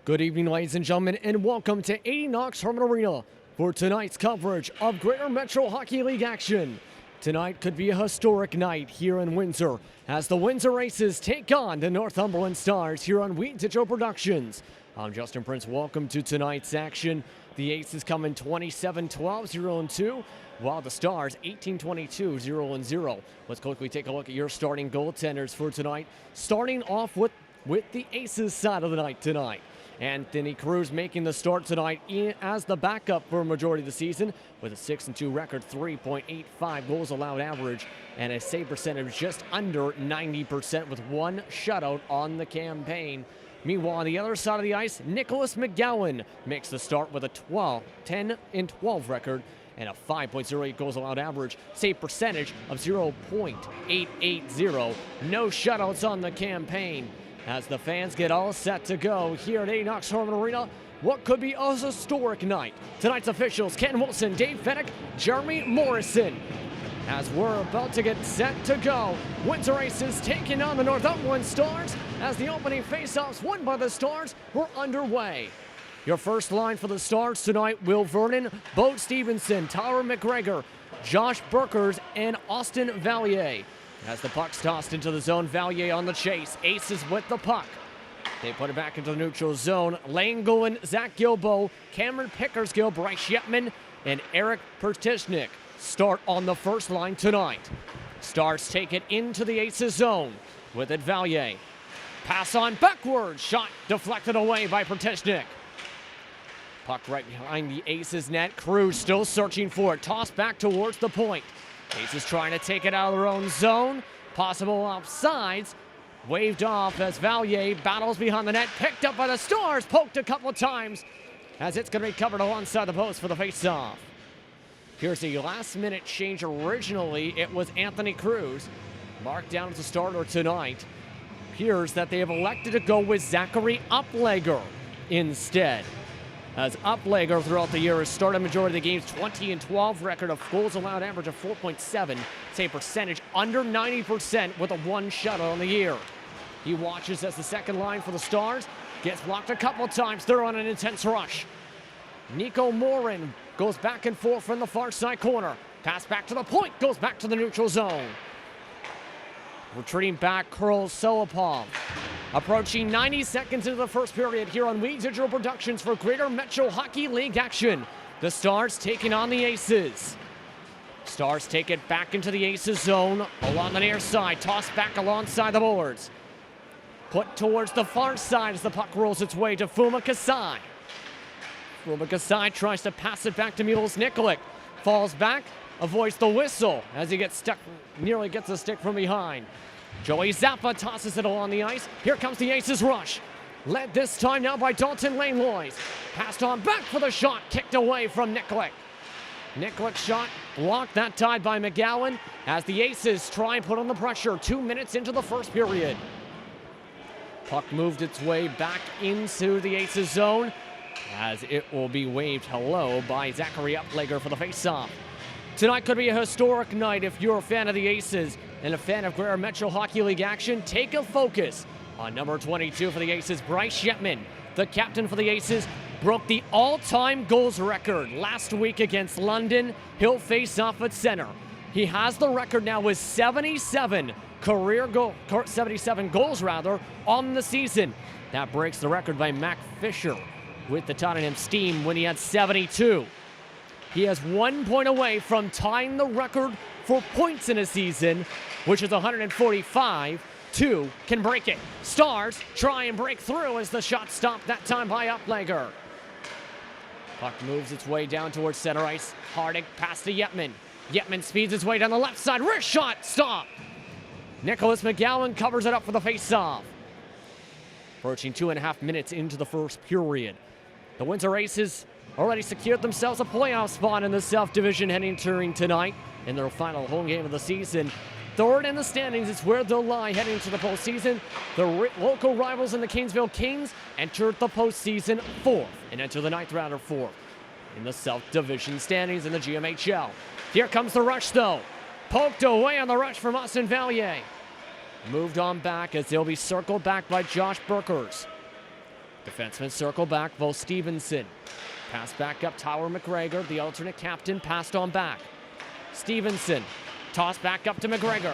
Good evening, ladies and gentlemen, and welcome to 80 Northumberland Arena for tonight's coverage of Greater Metro Hockey League action. Tonight could be a historic night here in Windsor as the Windsor Aces take on the Northumberland Stars here on Windsor Productions. I'm Justin Prince. Welcome to tonight's action. The Aces come in 27-12, 0-2, while the Stars 18-22, 0-0. Let's quickly take a look at your starting goaltenders for tonight. Starting off with the Aces side of the night tonight. Anthony Cruz making the start tonight as the backup for a majority of the season with a 6-2 record, 3.85 goals allowed average, and a save percentage just under 90% with one shutout on the campaign. Meanwhile, on the other side of the ice, Nicholas McGowan makes the start with a 10-12 record and a 5.08 goals allowed average, save percentage of 0.880. No shutouts on the campaign. As the fans get all set to go here at 80 Northumberland Arena, what could be a historic night. Tonight's officials, Ken Wilson, Dave Fennick, Jeremy Morrison. As we're about to get set to go, Windsor Aces taking on the Northumberland Stars as the opening faceoffs won by the Stars were underway. Your first line for the Stars tonight, Will Vernon, Bo Stevenson, Tyler McGregor, Josh Burkers, and Austin Vallier. As the puck's tossed into the zone, Vallier on the chase. Aces with the puck. They put it back into the neutral zone. Lane Gullen, Zach Gilbo, Cameron Pickersgill, Bryce Yetman, and Eric Pertishnik start on the first line tonight. Stars take it into the Aces zone with it Vallier. Pass on backwards. Shot deflected away by Pertishnik. Puck right behind the Aces net. Cruz still searching for it. Tossed back towards the point. Aces trying to take it out of their own zone. Possible offsides. Waved off as Vallier battles behind the net. Picked up by the Stars. Poked a couple of times as it's going to be covered alongside the post for the face-off. Here's a last-minute change. Originally, it was Anthony Cruz. Marked down as a starter tonight. Appears that they have elected to go with Zachary Uplegger instead. As Uplegger throughout the year has started a majority of the games, 20-12 record of goals allowed average of 4.7, save percentage under 90% with a one shutout on the year. He watches as the second line for the Stars gets blocked a couple times. They're on an intense rush. Nico Morin goes back and forth from the far side corner. Pass back to the point, goes back to the neutral zone. Retreating back, curls Solopov. Approaching 90 seconds into the first period here on Weeds Digital Productions for Greater Metro Hockey League action. The Stars taking on the Aces. Stars take it back into the Aces zone along the near side. Tossed back alongside the boards. Put towards the far side as the puck rolls its way to Fuma Kasai. Fuma Kasai tries to pass it back to Mules Nikolic. Falls back, avoids the whistle as he gets stuck, nearly gets a stick from behind. Joey Zappa tosses it along the ice. Here comes the Aces rush. Led this time now by Dalton Langlois. Passed on back for the shot. Kicked away from Nikolic. Nikolic's shot blocked that time by McGowan as the Aces try and put on the pressure 2 minutes into the first period. Puck moved its way back into the Aces zone as it will be waved hello by Zachary Uplegger for the faceoff. Tonight could be a historic night if you're a fan of the Aces and a fan of Greater Metro Hockey League action. Take a focus on number 22 for the Aces, Bryce Yetman. The captain for the Aces broke the all-time goals record last week against London. He'll face off at center. He has the record now with 77 goals on the season. That breaks the record by Mac Fisher with the Tottenham Steam when he had 72. He has 1 point away from tying the record for points in a season, which is 145. Two can break it. Stars try and break through as the shot stopped that time by Uplegger. Puck moves its way down towards center ice. Hardick pass to Yetman. Yetman speeds his way down the left side. Wrist shot, stop. Nicholas McGowan covers it up for the face-off. Approaching 2.5 minutes into the first period. The Windsor Aces already secured themselves a playoff spot in the South Division entering tonight in their final home game of the season. Third in the standings is where they'll lie heading into the postseason. The local rivals in the Kingsville Kings entered the postseason fourth and enter the ninth rounder fourth in the South Division standings in the GMHL. Here comes the rush though. Poked away on the rush from Austin Vallier. Moved on back as they'll be circled back by Josh Burkers. Defensemen circle back, Bo Stevenson. Pass back up, Tyler McGregor, the alternate captain, passed on back. Stevenson, toss back up to McGregor.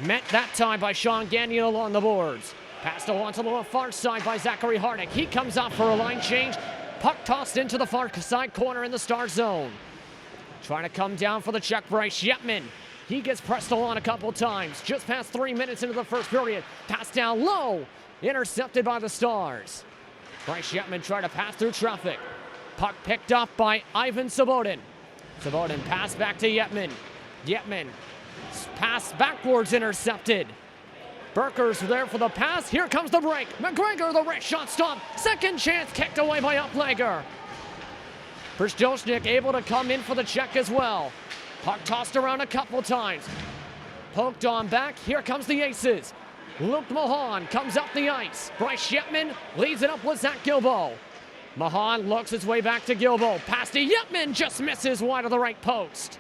Met that time by Sean Gagnon along the boards. Passed along to the far side by Zachary Hardick. He comes out for a line change. Puck tossed into the far side corner in the Star zone. Trying to come down for the check, Bryce Yetman. He gets pressed along a couple times. Just past 3 minutes into the first period. Pass down low. Intercepted by the Stars. Bryce Yetman tried to pass through traffic. Puck picked up by Ivan Sabotin. Sabotin pass back to Yetman. Yetman pass backwards intercepted. Burker's there for the pass. Here comes the break. McGregor, the wrist shot stop. Second chance kicked away by Uplegger. Przdolchnik able to come in for the check as well. Puck tossed around a couple times. Poked on back. Here comes the Aces. Luke Mahan comes up the ice. Bryce Yetman leads it up with Zach Gilbo. Mahan looks his way back to Gilbo. Pass to Yetman, just misses wide of the right post.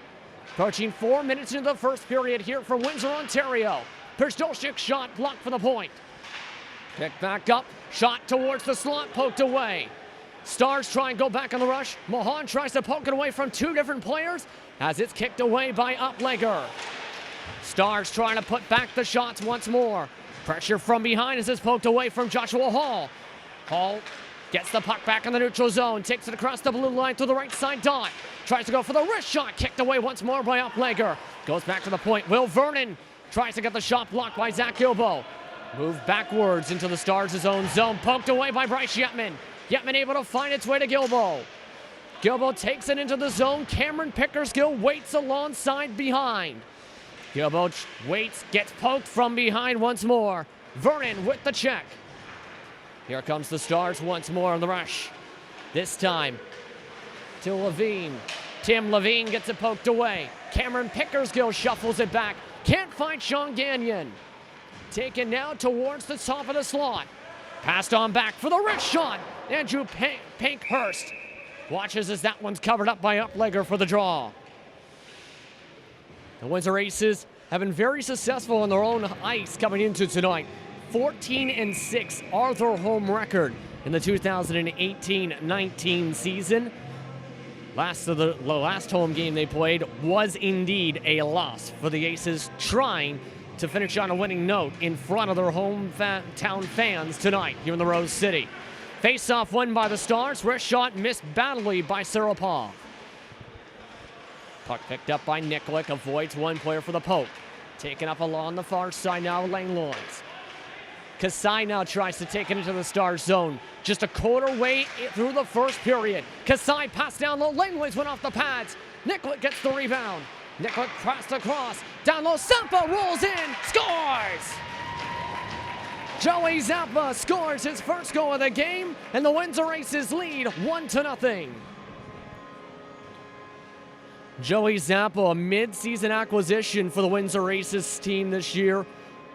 Approaching 4 minutes into the first period here from Windsor, Ontario. Przdolchnik shot blocked for the point. Picked back up, shot towards the slot, poked away. Stars try and go back on the rush. Mahan tries to poke it away from two different players as it's kicked away by Uplegger. Stars trying to put back the shots once more. Pressure from behind as it's poked away from Joshua Hall. Hall gets the puck back in the neutral zone, takes it across the blue line to the right side dot. Tries to go for the wrist shot, kicked away once more by Uplegger. Goes back to the point. Will Vernon tries to get the shot blocked by Zach Gilbo. Moved backwards into the Stars' own zone, poked away by Bryce Yetman. Yetman able to find its way to Gilbo. Gilbo takes it into the zone. Cameron Pickersgill waits alongside behind. Gilbo waits, gets poked from behind once more. Vernon with the check. Here comes the Stars once more on the rush. This time to Levine. Tim Levine gets it poked away. Cameron Pickersgill shuffles it back. Can't find Sean Gagnon. Taken now towards the top of the slot. Passed on back for the wrist shot. Andrew Pankhurst watches as that one's covered up by Uplegger for the draw. The Windsor Aces have been very successful on their own ice coming into tonight. 14-6 are their home record in the 2018-19 season. The last home game they played was indeed a loss for the Aces, trying to finish on a winning note in front of their hometown fans tonight here in the Rose City. Face-off won by the Stars. Wrist shot missed badly by Seropov. Puck picked up by Nikolic, avoids one player for the poke. Taken up along the far side now, Langlois. Kasai now tries to take it into the Stars zone. Just a quarter way through the first period. Kasai passed down low, Langlois went off the pads. Nikolic gets the rebound. Nikolic crossed across, down low, Zappa rolls in, scores! Joey Zappa scores his first goal of the game, and the Windsor Aces lead 1-0. Joey Zappa, a mid-season acquisition for the Windsor Aces team this year,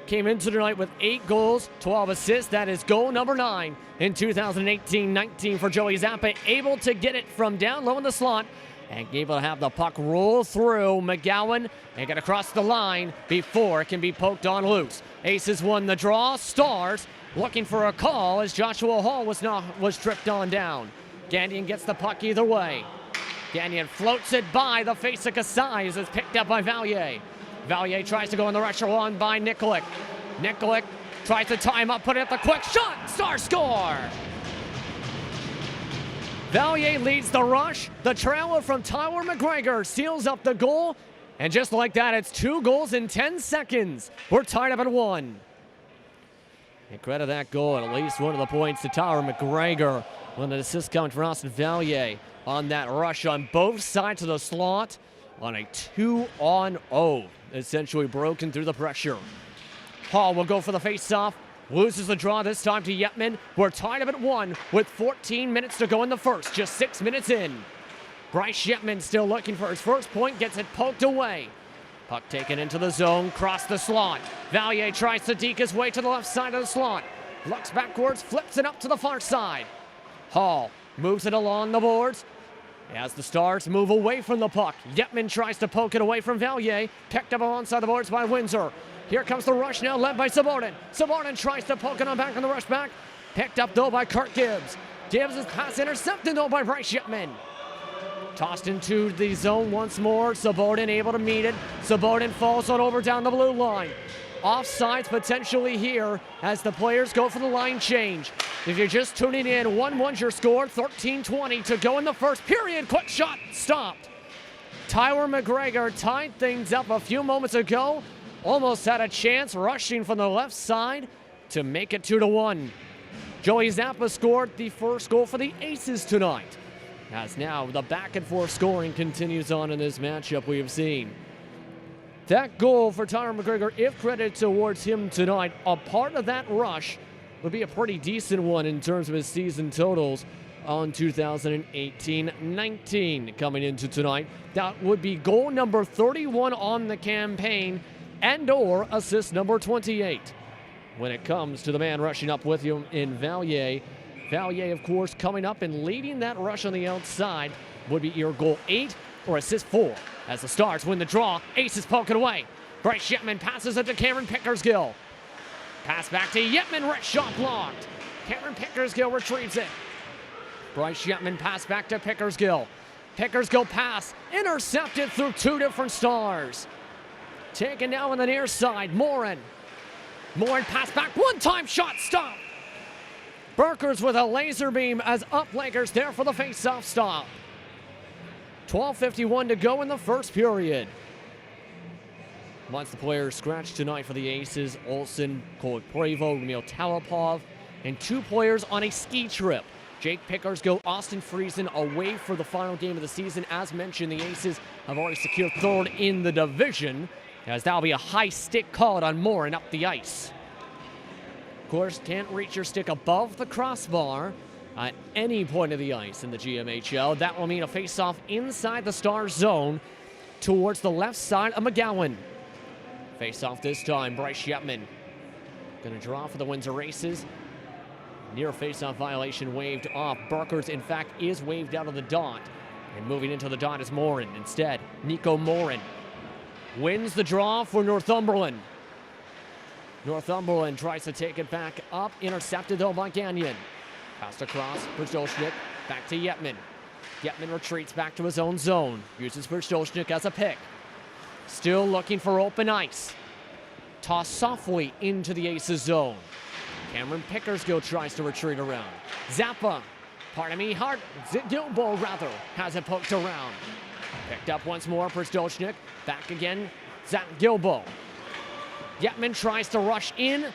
came into tonight with 8 goals, 12 assists. That is goal number 9 in 2018-19 for Joey Zappa, able to get it from down low in the slot and able to have the puck roll through McGowan and get across the line before it can be poked on loose. Aces won the draw. Stars looking for a call as Joshua Hall was tripped on down. Gagnon gets the puck either way. Gagnon floats it by the face of Kasai as it's picked up by Valier. Valier tries to go in the rush along by Nikolic. Nikolic tries to tie him up, put it at the quick shot. Stars score! Valier leads the rush. The trailer from Tyler McGregor seals up the goal. And just like that, it's 2 goals in 10 seconds. We're tied up at 1. And credit that goal, at least one of the points to Tyler McGregor. When the assist coming from Austin Valier on that rush on both sides of the slot on a 2-on-0. Essentially broken through the pressure. Hall will go for the face-off. Loses the draw this time to Yetman. We're tied up at 1 with 14 minutes to go in the first. Just 6 minutes in. Bryce Yetman still looking for his first point. Gets it poked away. Puck taken into the zone. Cross the slot. Valier tries to deke his way to the left side of the slot. Looks backwards. Flips it up to the far side. Hall moves it along the boards. As the Stars move away from the puck. Yetman tries to poke it away from Valier. Picked up alongside the boards by Windsor. Here comes the rush now, led by Sabotin. Sabotin tries to poke it on back on the rush back. Picked up though by Kurt Gibbs. Gibbs' pass intercepted though by Bryce Shipman. Tossed into the zone once more. Sabotin able to meet it. Sabotin falls on over down the blue line. Offsides potentially here as the players go for the line change. If you're just tuning in, 1-1's your score, 13:20 to go in the first period. Quick shot, stopped. Tyler McGregor tied things up a few moments ago. Almost had a chance rushing from the left side to make it 2-1. Joey Zappa scored the first goal for the Aces tonight. As now the back and forth scoring continues on in this matchup we have seen. That goal for Tyler McGregor, if credited towards him tonight, a part of that rush would be a pretty decent one in terms of his season totals on 2018-19 coming into tonight. That would be goal number 31 on the campaign and or assist number 28. When it comes to the man rushing up with him in Valier. Valier, of course, coming up and leading that rush on the outside would be either goal 8 or assist 4. As the Stars win the draw, Aces poke it away. Bryce Shipman passes it to Cameron Pickersgill. Pass back to Yetman, right shot blocked. Cameron Pickersgill retrieves it. Bryce Shipman pass back to Pickersgill. Pickersgill pass intercepted through two different Stars. Taken now on the near side, Morin. Morin pass back, one-time shot, stop. Burkers with a laser beam as Upleggers there for the face-off stop. 12:51 to go in the first period. Amongst the players scratched tonight for the Aces, Olsen, Cole Prevo, Ramil Talipov, and two players on a ski trip. Jake Pickersgill, Austin Friesen away for the final game of the season. As mentioned, the Aces have already secured third in the division, as that'll be a high stick called on Morin up the ice. Of course, can't reach your stick above the crossbar at any point of the ice in the GMHL. That will mean a face-off inside the Stars zone towards the left side of McGowan. Face-off this time, Bryce Shipman. Gonna draw for the Windsor Aces. Near face-off violation waved off. Burkers, in fact, is waved out of the dot. And moving into the dot is Morin. Instead, Nico Morin wins the draw for Northumberland. Northumberland tries to take it back up. Intercepted, though, by Gagnon. Passed across for Stolchnik. Back to Yetman. Yetman retreats back to his own zone. Uses for Stolchnik as a pick. Still looking for open ice. Tossed softly into the Aces zone. Cameron Pickersgill tries to retreat around. Zappa, Gilbo rather, has it poked around. Picked up once more for Stolchnik. Back again, Zach Gilbo. Yetman tries to rush in.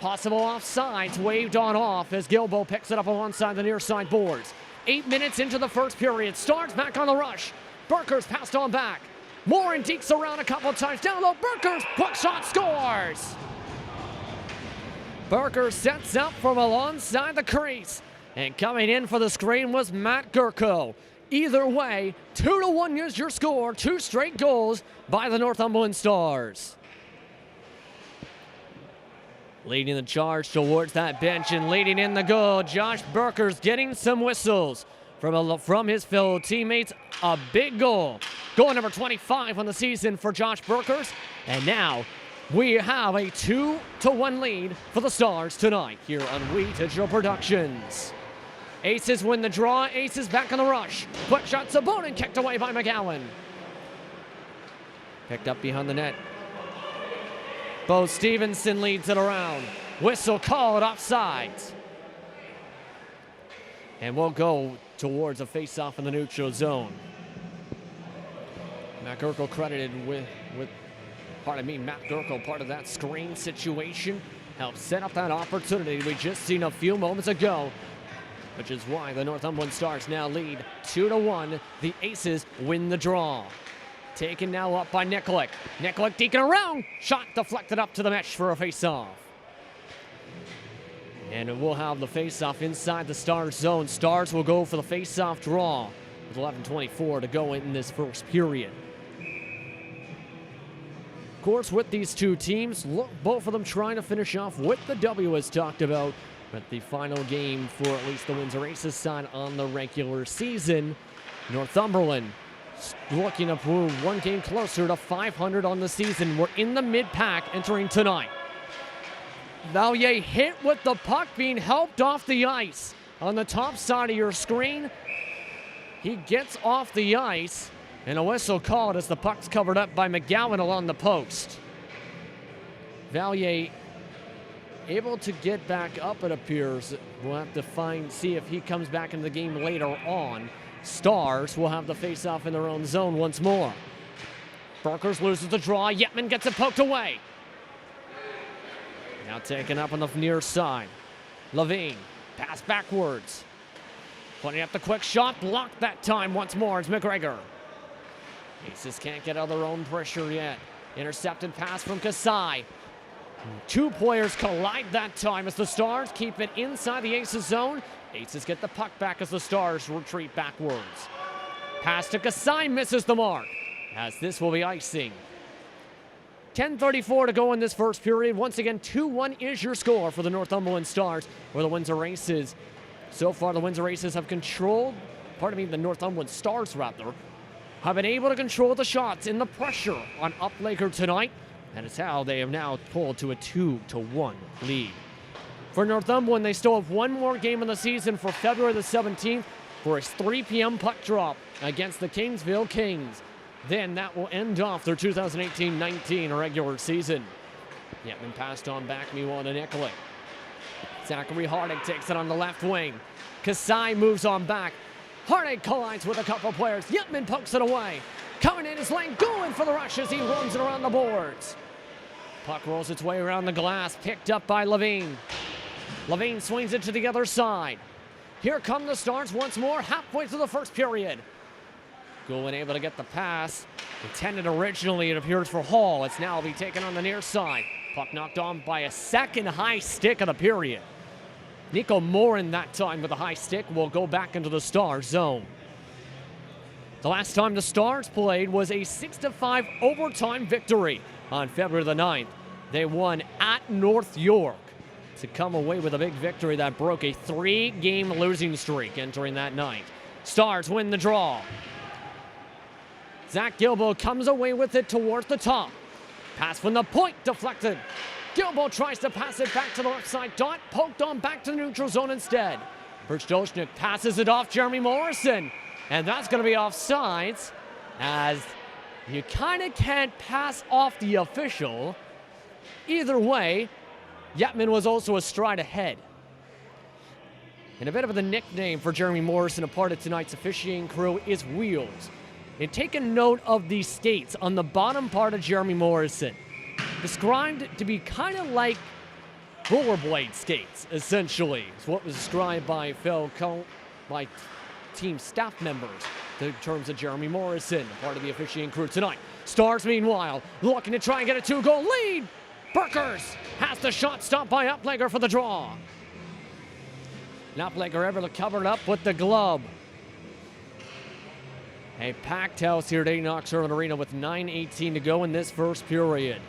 Possible offsides, waved on off as Gilbo picks it up alongside the near side boards. 8 minutes into the first period. Stars back on the rush. Burkers passed on back. Morin dekes around a couple times. Down low, Burkers, quick shot, scores! Burkers sets up from alongside the crease. And coming in for the screen was Matt Gurko. Either way, 2-1 is your score. Two straight goals by the Northumberland Stars. Leading the charge towards that bench and leading in the goal, Josh Burkers getting some whistles from his fellow teammates. A big goal. Goal number 25 on the season for Josh Burkers. And now we have a 2-1 lead for the Stars tonight here on We Digital Productions. Aces win the draw. Aces back on the rush. Quick shot, Sabonin kicked away by McGowan. Picked up behind the net. Bo Stevenson leads it around. Whistle called offsides. And we'll go towards a face-off in the neutral zone. Matt Gurko credited Matt Gurko, part of that screen situation. Helped set up that opportunity we just seen a few moments ago, which is why the Northumberland Stars now lead 2-1. The Aces win the draw. Taken now up by Nikolic. Nikolic deking around. Shot deflected up to the mesh for a face-off. And we'll have the face-off inside the Stars zone. Stars will go for the face-off draw with 11:24 to go in this first period. Of course, with these two teams, both of them trying to finish off with the W as talked about. But the final game for at least the Windsor Aces side on the regular season, Northumberland looking to prove one game closer to 500 on the season. We're in the mid-pack entering tonight. Valier hit with the puck, being helped off the ice. On the top side of your screen, he gets off the ice, and a whistle called as the puck's covered up by McGowan along the post. Valier able to get back up, it appears. We'll have to see if he comes back into the game later on. Stars will have the face-off in their own zone once more. Burkers loses the draw. Yetman gets it poked away. Now taken up on the near side. Levine, pass backwards. Putting up the quick shot, blocked that time once more. It's McGregor. Aces can't get out of their own pressure yet. Intercepted pass from Kasai. Two players collide that time as the Stars keep it inside the Aces zone. Aces get the puck back as the Stars retreat backwards. Pass to Kasai misses the mark, as this will be icing. 10:34 to go in this first period. Once again, 2-1 is your score for the Northumberland Stars or the Windsor Aces. So far, the Windsor Aces have controlled, the Northumberland Stars rather, have been able to control the shots in the pressure on Uplaker tonight. And it's how they have now pulled to a 2-1 lead. For Northumberland, they still have one more game in the season for February the 17th for a 3 p.m. puck drop against the Kingsville Kings. Then that will end off their 2018-19 regular season. Yetman passed on back, meanwhile to Nicolay. Zachary Hardig takes it on the left wing. Kasai moves on back. Hardig collides with a couple players. Yetman pokes it away. Coming in his lane, going for the rush as he runs it around the boards. Puck rolls its way around the glass, picked up by Levine. Levine swings it to the other side. Here come the Stars once more, halfway through the first period. Goulin able to get the pass. Intended originally, it appears, for Hall. It's now be taken on the near side. Puck knocked on by a second high stick of the period. Nico Morin that time with a high stick will go back into the Stars zone. The last time the Stars played was a 6-5 overtime victory on February the 9th. They won at North York to come away with a big victory that broke a 3-game losing streak entering that night. Stars win the draw. Zach Gilbo comes away with it towards the top. Pass from the point, deflected. Gilbo tries to pass it back to the left side dot, poked on back to the neutral zone instead. Berchtoshnik passes it off Jeremy Morrison. And that's going to be offsides, as you kind of can't pass off the official. Either way, Yetman was also a stride ahead. And a bit of the nickname for Jeremy Morrison, a part of tonight's officiating crew, is Wheels. And take a note of the skates on the bottom part of Jeremy Morrison. Described to be kind of like rollerblade skates, essentially. It's what was described by team staff members in terms of Jeremy Morrison, part of the officiating crew tonight. Stars, meanwhile, looking to try and get a 2-goal lead. Burkers has the shot stopped by Uplaker for the draw. And Uplaker able to cover it up with the glove. A packed house here at Northumberland Arena with 9:18 to go in this first period.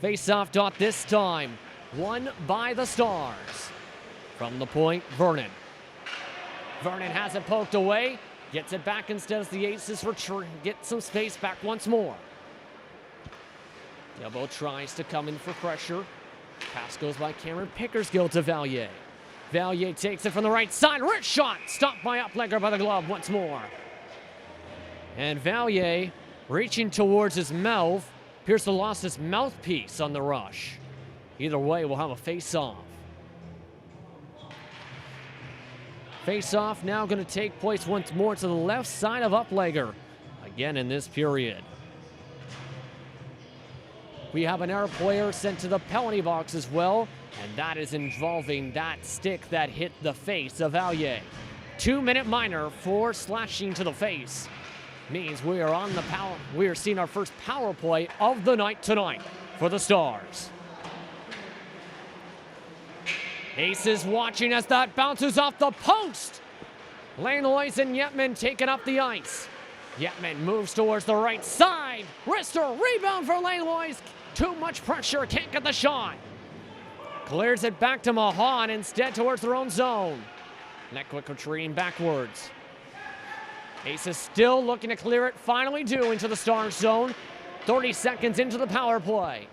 Face-off dot this time, won by the Stars. From the point, Vernon. Vernon has it poked away, gets it back instead as the Aces get some space back once more. Gilbo tries to come in for pressure. Pass goes by Cameron Pickersgill to Valier. Valier takes it from the right side. Rich shot, stopped by Uplaker by the glove once more. And Valier reaching towards his mouth. Appears to lost his mouthpiece on the rush. Either way, we'll have a face-off. Face-off now going to take place once more to the left side of Uplaker. Again in this period. We have an air player sent to the penalty box as well, and that is involving that stick that hit the face of Valier. 2-minute minor for slashing to the face. Means we are on the power. We are seeing our first power play of the night tonight for the Stars. Aces watching as that bounces off the post. Langlois and Yetman taking up the ice. Yetman moves towards the right side. Wrister, rebound for Langlois. Too much pressure, can't get the shot. Clears it back to Mahan, instead towards their own zone. Netquick retreating backwards. Aces still looking to clear it, finally do into the Stars zone. 30 seconds into the power play.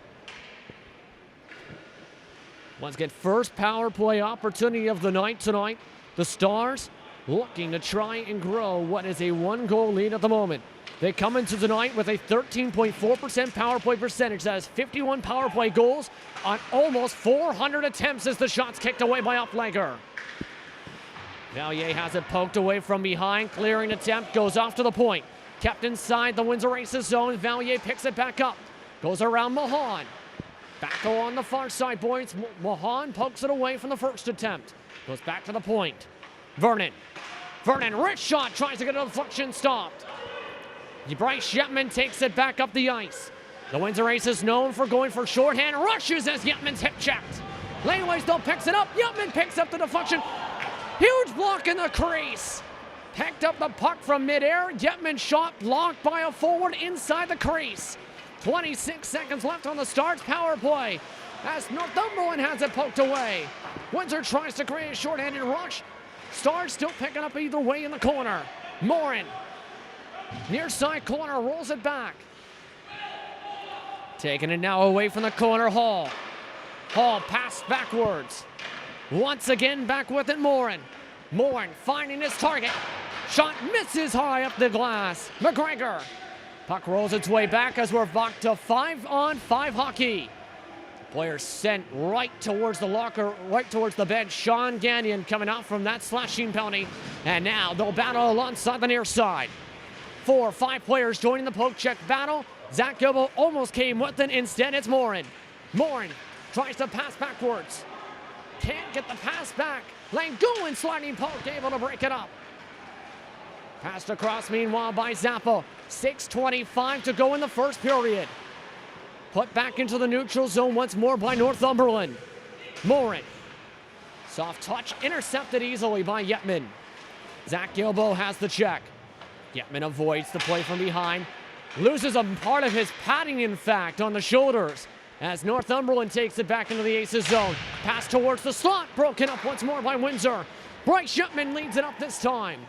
Let's get first power play opportunity of the night tonight. The Stars looking to try and grow what is a 1-goal lead at the moment. They come into tonight with a 13.4% power play percentage. That is 51 power play goals on almost 400 attempts as the shot's kicked away by Uplegger. Valier has it poked away from behind. Clearing attempt goes off to the point. Kept inside the Windsor Aces zone. Valier picks it back up. Goes around Mahan. Back on the far side, boys. Mahan pokes it away from the first attempt. Goes back to the point. Vernon, wrist shot, tries to get a deflection stopped. Bryce Yetman takes it back up the ice. The Windsor Aces known for going for shorthand, rushes as Yetman's hip checked. Laneway still picks it up. Yetman picks up the deflection. Huge block in the crease. Picked up the puck from midair. Yetman shot blocked by a forward inside the crease. 26 seconds left on the Stars power play as Northumberland has it poked away. Windsor tries to create a shorthanded rush. Stars still picking up either way in the corner. Morin, near side corner, rolls it back. Taking it now away from the corner, Hall. Hall passed backwards. Once again back with it, Morin. Morin finding his target. Shot misses high up the glass. McGregor. Puck rolls its way back as we're back to 5-on-5 hockey. Player sent right towards the locker, right towards the bench. Sean Gagnon coming out from that slashing penalty. And now they'll battle alongside the near side. 4 or 5 players joining the poke check battle. Zach Gilbo almost came with it. Instead, it's Morin. Morin tries to pass backwards. Can't get the pass back. Langouin sliding poke, able to break it up. Passed across meanwhile by Zappa. 6:25 to go in the first period. Put back into the neutral zone once more by Northumberland. Morin. Soft touch, intercepted easily by Yetman. Zach Gilbo has the check. Yetman avoids the play from behind. Loses a part of his padding, in fact, on the shoulders as Northumberland takes it back into the Aces zone. Pass towards the slot, broken up once more by Windsor. Bryce Yetman leads it up this time.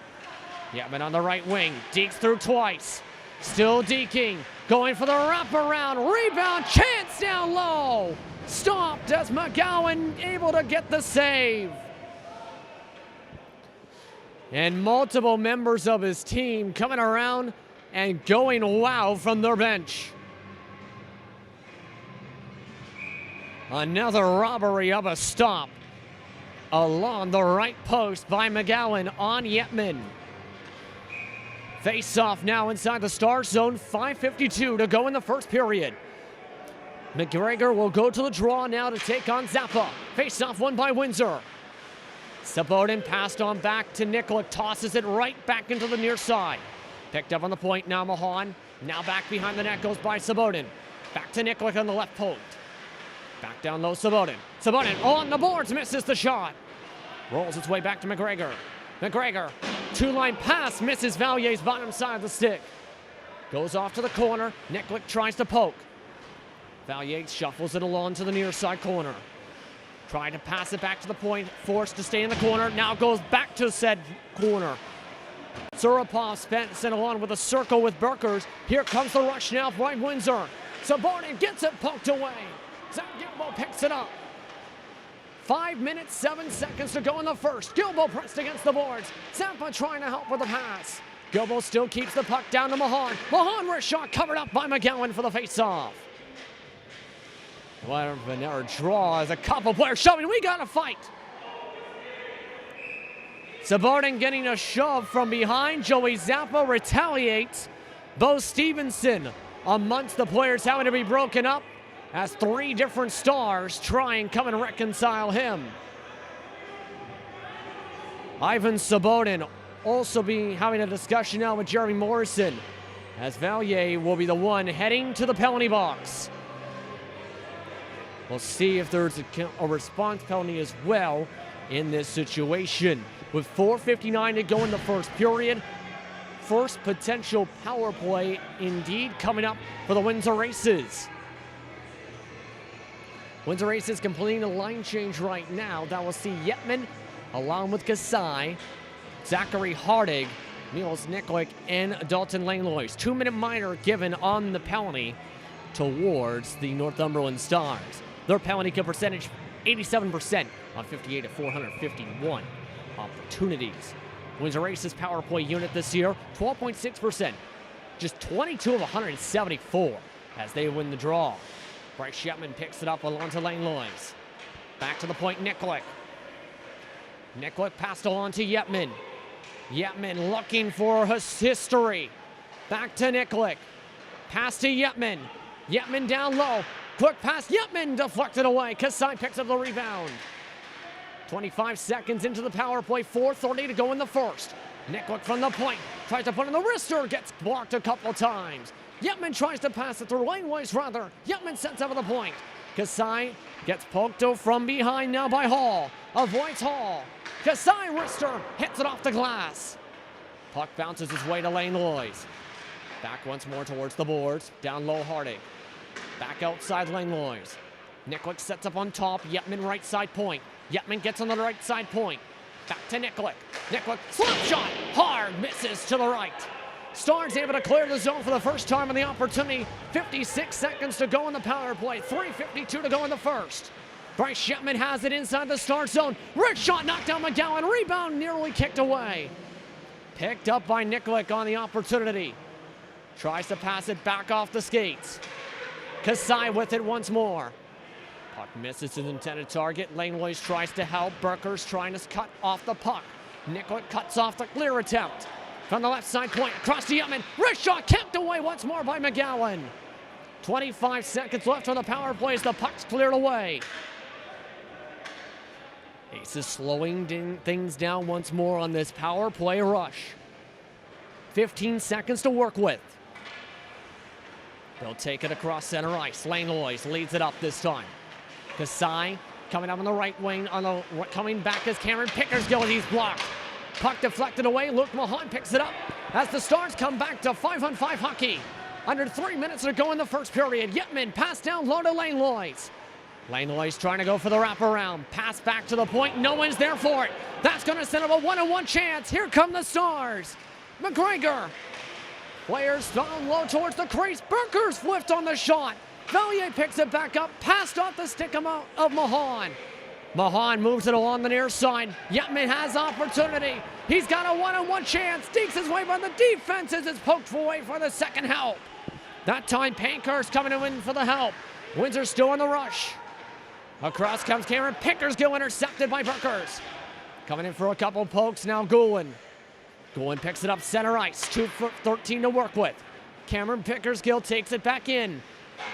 Yetman on the right wing, dekes through twice. Still deking, going for the wraparound, rebound, chance down low. Stopped as McGowan able to get the save. And multiple members of his team coming around and going wow from their bench. Another robbery of a stop along the right post by McGowan on Yetman. Face off now inside the Stars zone. 5:52 to go in the first period. McGregor will go to the draw now to take on Zappa. Face off won by Windsor. Sabotin passed on back to Nikolic, tosses it right back into the near side. Picked up on the point now Mahan. Now back behind the net goes by Sabotin. Back to Nikolic on the left post. Back down low Sabotin. Sabotin on the boards, misses the shot. Rolls its way back to McGregor. McGregor, two-line pass, misses Valier's bottom side of the stick. Goes off to the corner. Nikolic tries to poke. Valier shuffles it along to the near side corner. Trying to pass it back to the point, forced to stay in the corner. Now goes back to said corner. Surapov sent along with a circle with Burkers. Here comes the rush now by Windsor. Sabotin gets it poked away. Zach Gilbo picks it up. 5 minutes, 7 seconds to go in the first. Gilbo pressed against the boards. Zampa trying to help with the pass. Gilbo still keeps the puck down to Mahan. Mahan wrist shot covered up by McGowan for the face-off. What a draw as a couple players shoving. We got to fight. Sabotin getting a shove from behind. Joey Zappa retaliates. Bo Stevenson amongst the players having to be broken up as 3 different Stars try and come and reconcile him. Ivan Sabotin also be having a discussion now with Jeremy Morrison as Valier will be the one heading to the penalty box. We'll see if there's a response penalty as well in this situation. With 4:59 to go in the first period, first potential power play indeed coming up for the Windsor Aces. Windsor Aces completing a line change right now that will see Yetman along with Kasai, Zachary Hardig, Niels Nikolic, and Dalton Langlois. 2-minute minor given on the penalty towards the Northumberland Stars. Their penalty kill percentage 87% on 58 of 451 opportunities. Windsor Aces power play unit this year, 12.6%. Just 22 of 174 as they win the draw. Bryce Shepman picks it up along to Lane Loyes. Back to the point, Nikolic. Nikolic passed along to Yetman. Yetman looking for his history. Back to Nikolic. Pass to Yetman. Yetman down low. Quick pass, Yetman deflected away. Kasai picks up the rebound. 25 seconds into the power play, 4:30 to go in the first. Nikolic from the point, tries to put in the wrister, gets blocked a couple times. Yetman tries to pass it through, Lane Loyes rather. Yetman sets up at the point. Kasai gets poked from behind now by Hall. Avoids Hall. Kasai wrister hits it off the glass. Puck bounces his way to Lane Loyes. Back once more towards the boards. Down low, Harding. Back outside, Lane Loyes. Nikolic sets up on top. Yetman right side point. Yetman gets on the right side point. Back to Nikolic. Nikolic, slap shot. Hard, misses to the right. Stars able to clear the zone for the first time in the opportunity. 56 seconds to go in the power play. 3:52 to go in the first. Bryce Shepman has it inside the Stars zone. Rich shot knocked down McGowan. Rebound nearly kicked away. Picked up by Nikolic on the opportunity. Tries to pass it back off the skates. Kasai with it once more. Puck misses his intended target. Lane Loyes tries to help. Burkers trying to cut off the puck. Nikolic cuts off the clear attempt. From the left side point, across to Yetman. Wrist shot kept away once more by McGowan. 25 seconds left on the power play as the puck's cleared away. Aces slowing things down once more on this power play rush. 15 seconds to work with. They'll take it across center ice. Lane Loyes leads it up this time. Kasai coming up on the right wing, coming back as Cameron Pickersgill, he's blocked. Puck deflected away. Luke Mahan picks it up as the Stars come back to 5-on-5 hockey. Under 3 minutes to go in the first period. Yetman pass down low to Lane Loyes. Lane Loyes trying to go for the wraparound. Pass back to the point. No one's there for it. That's going to send up a 1-on-1 chance. Here come the Stars. McGregor. Players down low towards the crease. Burkers flipped on the shot. Valier picks it back up. Passed off the stick of Mahan. Mahan moves it along the near side. Yetman has opportunity. He's got a 1-on-1 chance. Sneaks his way by the defense as it's poked away for the second help. That time, Pankhurst coming in for the help. Windsor still in the rush. Across comes Cameron Pickersgill, intercepted by Burkers. Coming in for a couple pokes now, Goulin. Goulin picks it up center ice. 2:13 to work with. Cameron Pickersgill takes it back in.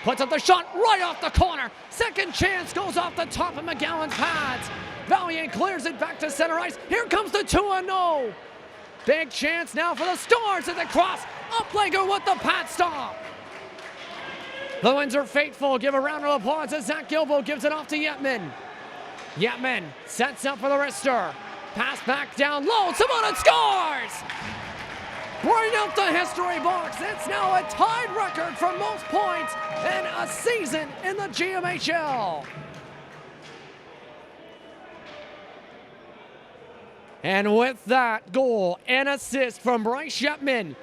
Puts up the shot right off the corner. Second chance goes off the top of McGowan's pads. Valier clears it back to center ice. Here comes the 2-0. Big chance now for the Stars at the cross. Uplegger with the pad stop. The Windsor faithful give a round of applause as Zach Gilbo gives it off to Yetman. Yetman sets up for the wrister. Pass back down low. Samonin scores! Bring up the history box. It's now a tied record for most points in a season in the GMHL. And with that goal and assist from Bryce Shepman,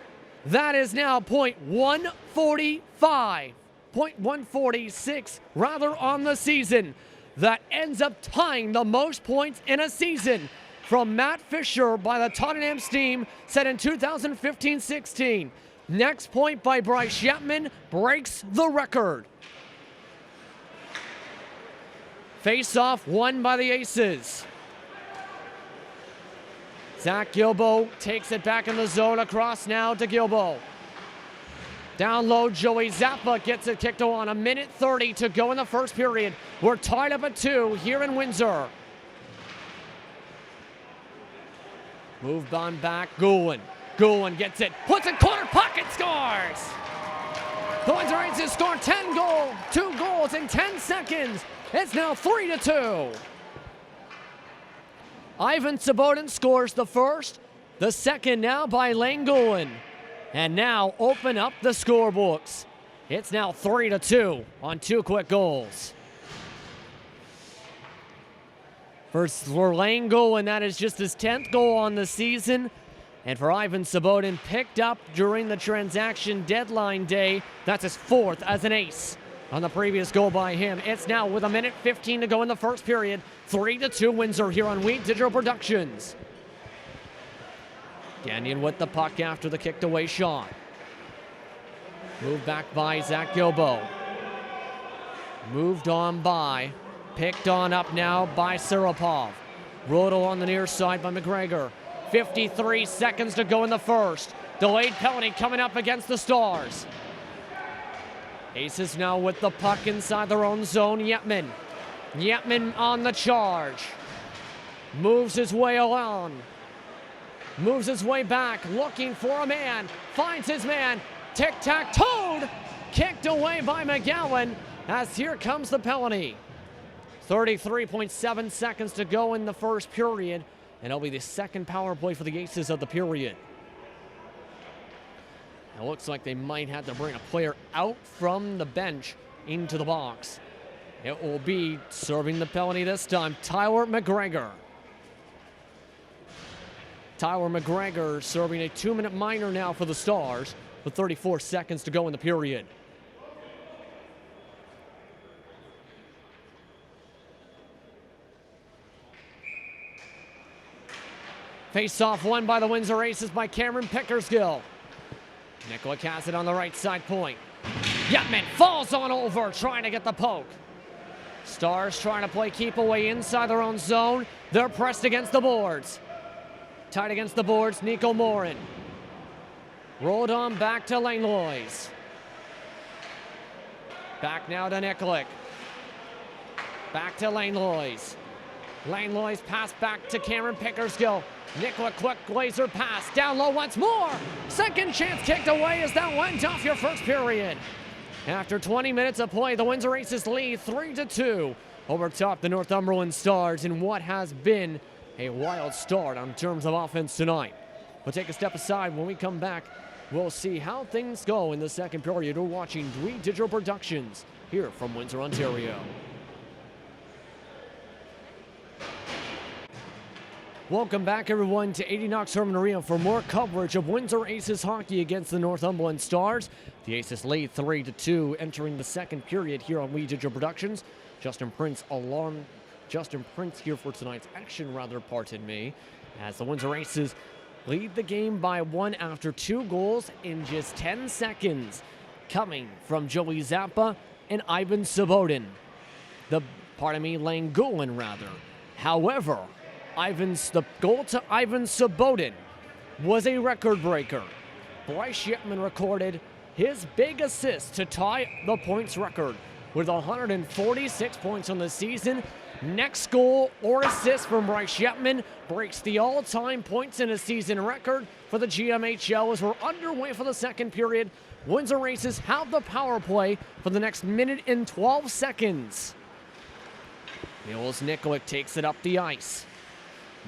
that is now .146 rather on the season. That ends up tying the most points in a season from Matt Fisher by the Tottenham Steam, set in 2015-16. Next point by Bryce Shepman breaks the record. Face-off won by the Aces. Zach Gilbo takes it back in the zone, across now to Gilbo. Down low, Joey Zappa gets it kicked on. 1:30 to go in the first period. We're tied up at 2 here in Windsor. Moved on back, Goulin. Goulin gets it, puts it corner pocket, scores! The Windsor Aces score 2 goals in 10 seconds. It's now 3-2. Ivan Sabotin scores the first, the second now by Lane Goulin. And now open up the scorebooks. It's now 3-2 on 2 quick goals. For Lane Goulin, that is just his 10th goal on the season. And for Ivan Sabotin, picked up during the transaction deadline day, that's his 4th as an ace. on the previous goal by him. It's now with 1:15 to go in the first period. 3-2 Windsor here on Wheat Digital Productions. Gagnon with the puck after the kicked away shot. Moved back by Zach Gilbo. Moved on by, picked on up now by Sirapov. Rolled on the near side by McGregor. 53 seconds to go in the first. Delayed penalty coming up against the Stars. Aces now with the puck inside their own zone. Yetman. Yetman on the charge. Moves his way along. Moves his way back, looking for a man. Finds his man. Tic-tac-toed. Kicked away by McGowan as here comes the penalty. 33.7 seconds to go in the first period, and it'll be the second power play for the Aces of the period. It looks like they might have to bring a player out from the bench into the box. It will be serving the penalty this time, Tyler McGregor. Tyler McGregor serving a 2-minute minor now for the Stars with 34 seconds to go in the period. Face-off won by the Windsor Aces by Cameron Pickersgill. Nikolic has it on the right side point. Yetman falls on over, trying to get the poke. Stars trying to play keep away inside their own zone. They're pressed against the boards. Tied against the boards, Nico Morin. Rolled on back to Langlois. Back now to Nikolic. Back to Langlois. Langlois pass back to Cameron Pickersgill. Nikolic quick laser pass. Down low once more. Second chance kicked away as that went off your first period. After 20 minutes of play, the Windsor Aces lead 3-2 over top the Northumberland Stars in what has been a wild start on terms of offense tonight. We'll take a step aside. When we come back, we'll see how things go in the second period. We're watching Wheat Digital Productions here from Windsor, Ontario. Welcome back, everyone, to 80 Northumberland Arena for more coverage of Windsor Aces hockey against the Northumberland Stars. The Aces lead 3-2 entering the second period here on Wheat Digital Productions. Justin Prince here for tonight's action, pardon me, as the Windsor Aces lead the game by 1 after 2 goals in just 10 seconds, coming from Joey Zappa and Ivan Sabodin. Langulin, rather. However, the goal to Ivan Sabodin was a record breaker. Bryce Yetman recorded his big assist to tie the points record with 146 points on the season. Next goal or assist from Bryce Yetman breaks the all-time points in a season record for the GMHL as we're underway for the second period. Windsor Aces have the power play for the next minute and 12 seconds. Niels Nikolic takes it up the ice.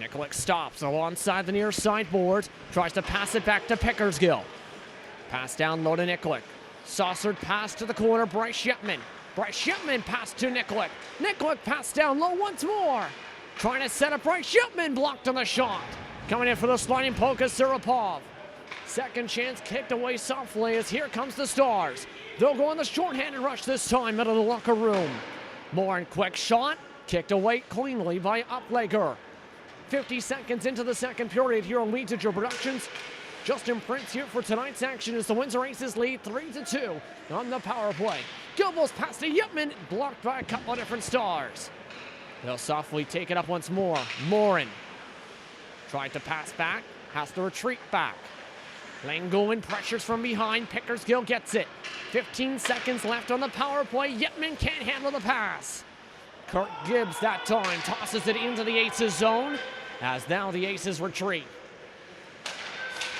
Nikolic stops alongside the near side boards, tries to pass it back to Pickersgill. Pass down low to Nikolic. Saucered pass to the corner, Bryce Yetman. Bryce Yetman pass to Nikolic. Nikolic pass down low once more. Trying to set up Bryce Yetman, blocked on the shot. Coming in for the sliding poke is Sirapov. Second chance kicked away softly as here comes the Stars. They'll go on the shorthanded rush this time out of the locker room. Morin quick shot, kicked away cleanly by Uplegger. 50 seconds into the second period here on Wheat Digital Productions. Justin Prince here for tonight's action as the Windsor Aces lead 3-2 on the power play. Gilbo's pass to Yetman, blocked by a couple of different Stars. They'll softly take it up once more. Morin tried to pass back, has to retreat back. Langulin pressures from behind, Pickersgill gets it. 15 seconds left on the power play, Yetman can't handle the pass. Kirk Gibbs that time tosses it into the Aces zone as now the Aces retreat.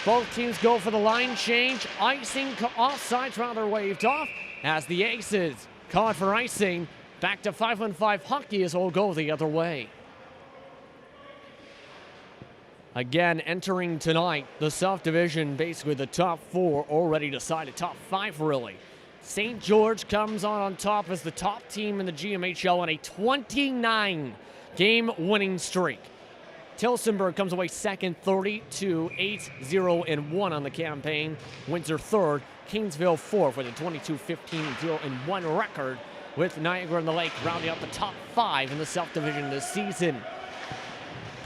Both teams go for the line change. Icing offsides rather waved off as the Aces caught for icing. Back to 5-on-5 hockey as we'll go the other way. Again, entering tonight, the South Division, basically the top 4 already decided, top 5 really. St. George comes on top as the top team in the GMHL on a 29-game winning streak. Tilsonburg comes away second, 32-8-0-1 on the campaign. Windsor third, Kingsville fourth with a 22-15-0-1 record, with Niagara and the Lake rounding out the top 5 in the South Division this season.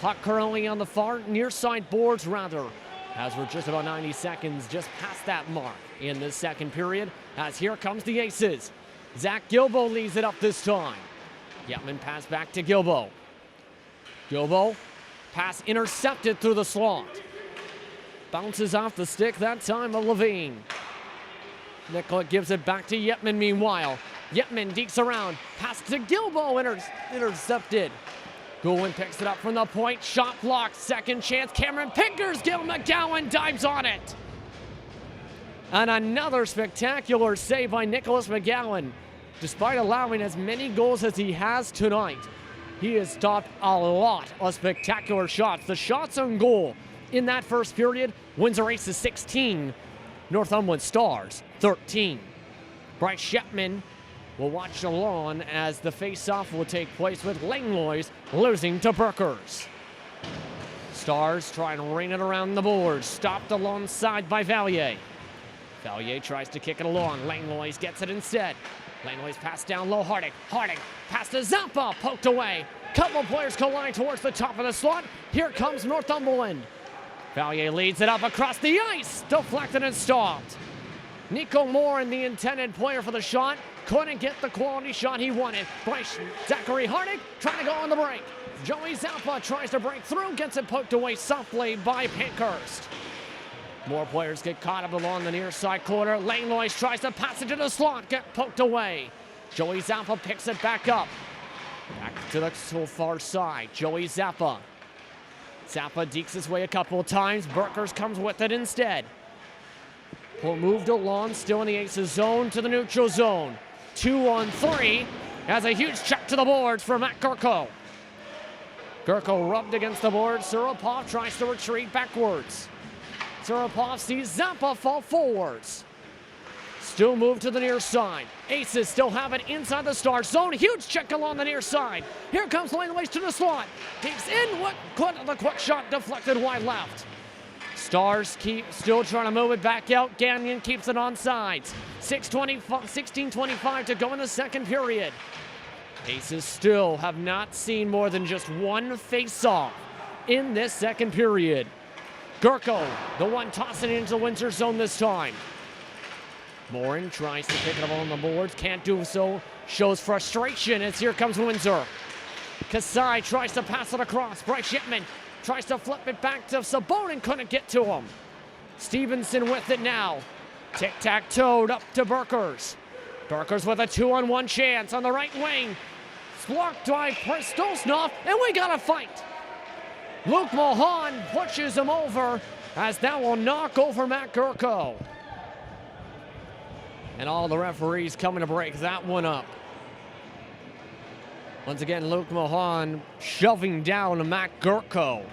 Puck currently on the far near side boards, rather, as we're just about 90 seconds just past that mark in this second period, as here comes the Aces. Zach Gilbo leads it up this time. Yetman pass back to Gilbo. Gilbo, pass intercepted through the slot. Bounces off the stick that time of Levine. Nicola gives it back to Yetman meanwhile. Yetman dekes around, pass to Gilbo, intercepted. Goulin picks it up from the point, shot blocked, second chance, Cameron Pinkers, Gil McGowan dives on it. And another spectacular save by Nicholas McGowan. Despite allowing as many goals as he has tonight, he has stopped a lot of spectacular shots. The shots on goal in that first period, Windsor Aces 16, Northumberland Stars 13. Bryce Shepman will watch along as the face-off will take place, with Langlois losing to Burkers. Stars try and ring it around the boards, stopped alongside by Valier. Valier tries to kick it along. Langlois gets it instead. Langlois pass down low. Harding pass to Zappa, poked away. Couple players collide towards the top of the slot. Here comes Northumberland. Valier leads it up across the ice, deflected and stopped. Nico Moore, and the intended player for the shot, couldn't get the quality shot he wanted. Zachary Harding trying to go on the break. Joey Zappa tries to break through, gets it poked away softly by Pankhurst. More players get caught up along the near side corner. Langlois tries to pass it to the slot, get poked away. Joey Zappa picks it back up. Back to the far side, Joey Zappa. Zappa dekes his way a couple of times. Burkers comes with it instead. Moved along, still in the Aces zone to the neutral zone. 2-on-3, has a huge check to the boards for Matt Gurko. Gurko rubbed against the board. Surapov tries to retreat backwards. Surapov sees Zappa fall forwards. Still moved to the near side. Aces still have it inside the Star zone. Huge check along the near side. Here comes Langlois to the slot. Takes in what could the quick shot deflected wide left. Stars keep still trying to move it back out. Gagnon keeps it on sides. 16:25 to go in the second period. Aces still have not seen more than just one face-off in this second period. Gurko, the one tossing it into the Windsor zone this time. Morin tries to pick it up on the boards, can't do so, shows frustration as here comes Windsor. Kasai tries to pass it across. Bryce Shipman tries to flip it back to Sabonin, couldn't get to him. Stevenson with it now. Tic-tac-toed up to Burkers. Burkers with a 2-on-1 chance on the right wing. Blocked by Stosnoff, and we got a fight. Luke Mohan pushes him over as that will knock over Matt Gurko. And all the referees coming to break that one up. Once again, Luke Mohan shoving down Matt Gurko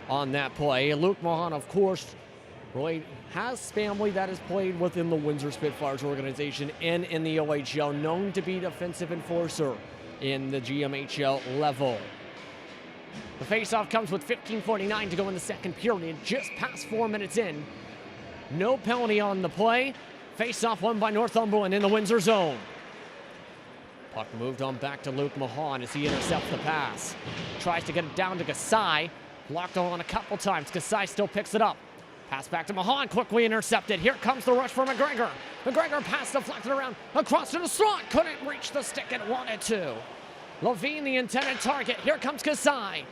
on that play. Luke Mohan, of course, really has family that has played within the Windsor Spitfires organization and in the OHL, known to be defensive enforcer in the GMHL level. The faceoff comes with 15:49 to go in the second period, just past 4 minutes in. No penalty on the play. Faceoff won by Northumberland in the Windsor zone. Puck moved on back to Luke Mahan as he intercepts the pass. Tries to get it down to Kasai. Blocked on a couple times. Kasai still picks it up. Pass back to Mahan, quickly intercepted. Here comes the rush for McGregor. McGregor pass deflected around, across to the slot. Couldn't reach the stick it wanted to. Levine, the intended target. Here comes Kasai.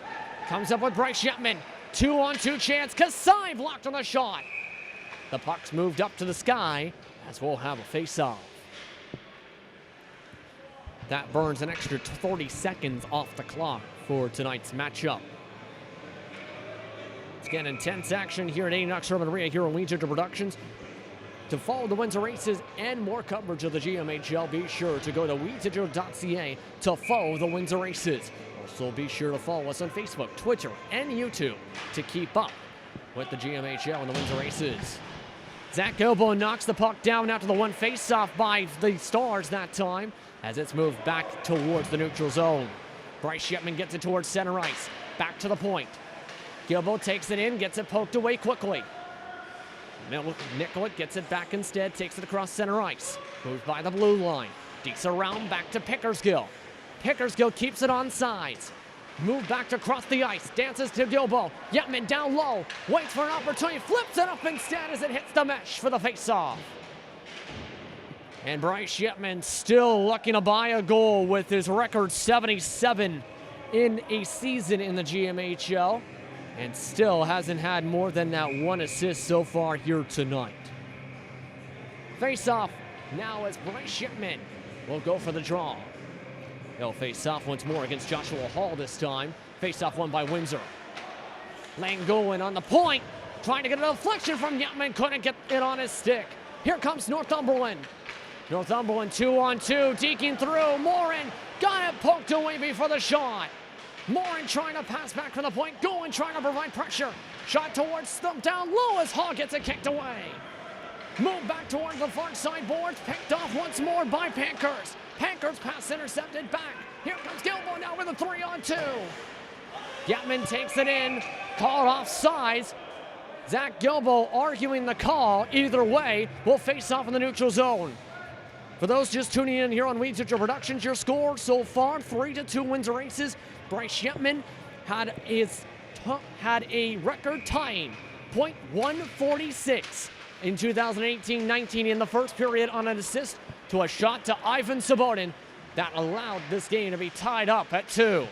Comes up with Bryce Shepman. 2-on-2 chance. Kasai blocked on the shot. The puck's moved up to the sky as we'll have a face-off. That burns an extra 30 seconds off the clock for tonight's matchup. It's again intense action here at Northumberland Arena here on Windsor Productions. To follow the Windsor Aces and more coverage of the GMHL, be sure to go to WeDigital.ca to follow the Windsor Aces. Also, be sure to follow us on Facebook, Twitter, and YouTube to keep up with the GMHL and the Windsor Aces. Zach Gilbo knocks the puck down after the one face-off by the Stars that time as it's moved back towards the neutral zone. Bryce Shepman gets it towards center ice. Back to the point. Gilbo takes it in, gets it poked away quickly. Nicollet gets it back instead, takes it across center ice. Moves by the blue line. Dekes around back to Pickersgill. Pickersgill keeps it on sides. Move back to cross the ice, dances to Gilbo. Yetman down low, waits for an opportunity, flips it up instead as it hits the mesh for the faceoff. And Bryce Yetman still looking to buy a goal with his record 77 in a season in the GMHL, and still hasn't had more than that one assist so far here tonight. Face-off now as Bryce Yetman will go for the draw. He'll face off once more against Joshua Hall this time. Face-off won by Windsor. Langolan on the point, trying to get a deflection from Yetman, couldn't get it on his stick. Here comes Northumberland. Northumberland 2-on-2, deking through. Morin got it poked away before the shot. Morin trying to pass back from the point. Golan trying to provide pressure. Shot towards them down low as Hall gets it kicked away. Move back towards the far side boards. Picked off once more by Pankhurst. Pankhurst pass intercepted back. Here comes Gilbo now with a 3-on-2. Yetman takes it in. Called offsides. Zach Gilbo arguing the call. Either way, will face off in the neutral zone. For those just tuning in here on Windsor Productions, your score so far, 3-2 Windsor Aces. Bryce Yetman had a record-tying .146 in 2018-19 in the first period on an assist to a shot to Ivan Sabotin that allowed this game to be tied up at 2.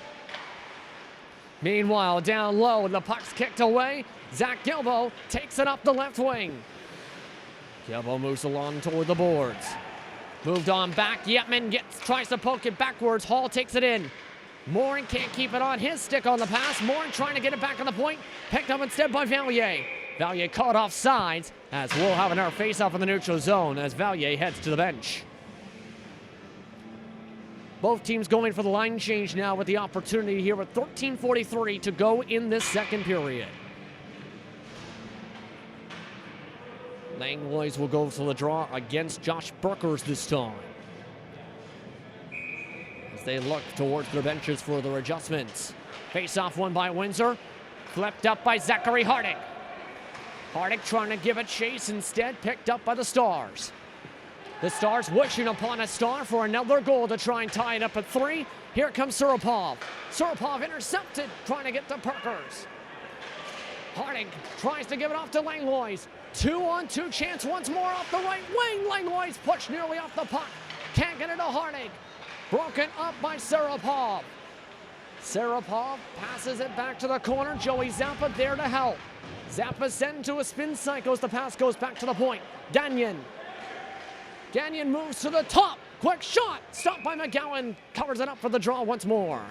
Meanwhile, down low, the puck's kicked away. Zach Gilbo takes it up the left wing. Gilbo moves along toward the boards. Moved on back, Yetman tries to poke it backwards. Hall takes it in. Morin can't keep it on his stick on the pass. Morin trying to get it back on the point. Picked up instead by Valier. Valier caught off sides as we'll have another face-off in the neutral zone as Valier heads to the bench. Both teams going for the line change now with the opportunity here with 13:43 to go in this second period. Langlois will go for the draw against Josh Burkers this time, as they look towards their benches for their adjustments. Face-off won by Windsor. Flipped up by Zachary Hardick. Hardick trying to give a chase, instead picked up by the Stars. The Stars wishing upon a star for another goal to try and tie it up at 3. Here comes Surapov. Surapov intercepted, trying to get to Burkers. Hardick tries to give it off to Langlois. 2-on-2 chance once more off the right wing. Langlois pushed nearly off the puck. Can't get it to Hardick. Broken up by Surapov. Surapov passes it back to the corner. Joey Zappa there to help. Zappa sent to a spin cycle as the pass goes back to the point. Gagnon moves to the top. Quick shot. Stopped by McGowan. Covers it up for the draw once more.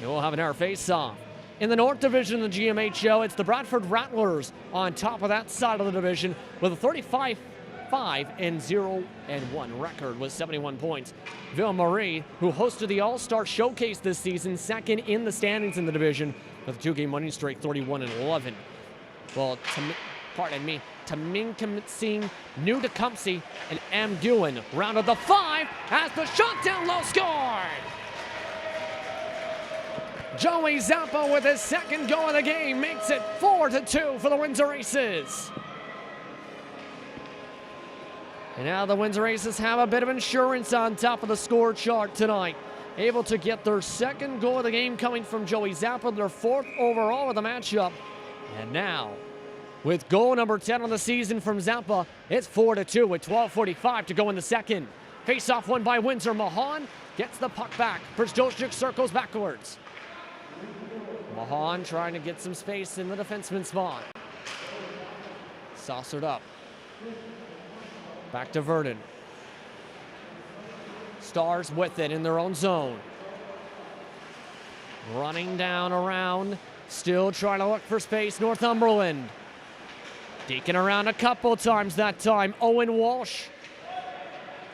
And we'll have an air face-off. In the North Division of the GMHL, it's the Bradford Rattlers on top of that side of the division with a 35-5-0-1 record with 71 points. Ville-Marie, who hosted the All-Star Showcase this season, second in the standings in the division with a 2-game winning streak, 31-11. Well, Taminkamsing, New Tecumseh, and Amguin rounded the 5 as the shot down low scored. Joey Zappa with his second goal of the game makes it 4-2 for the Windsor Aces. And now the Windsor Aces have a bit of insurance on top of the score chart tonight. Able to get their second goal of the game coming from Joey Zappa, their 4th overall of the matchup. And now, with goal number 10 on the season from Zappa, it's 4-2 with 12:45 to go in the second. Face-off won by Windsor. Mahan gets the puck back. Przdoshnik circles backwards. Mahan trying to get some space in the defenseman spot. Saucered up. Back to Verdon. Stars with it in their own zone. Running down around. Still trying to look for space. Northumberland. Deking around a couple times that time. Owen Walsh.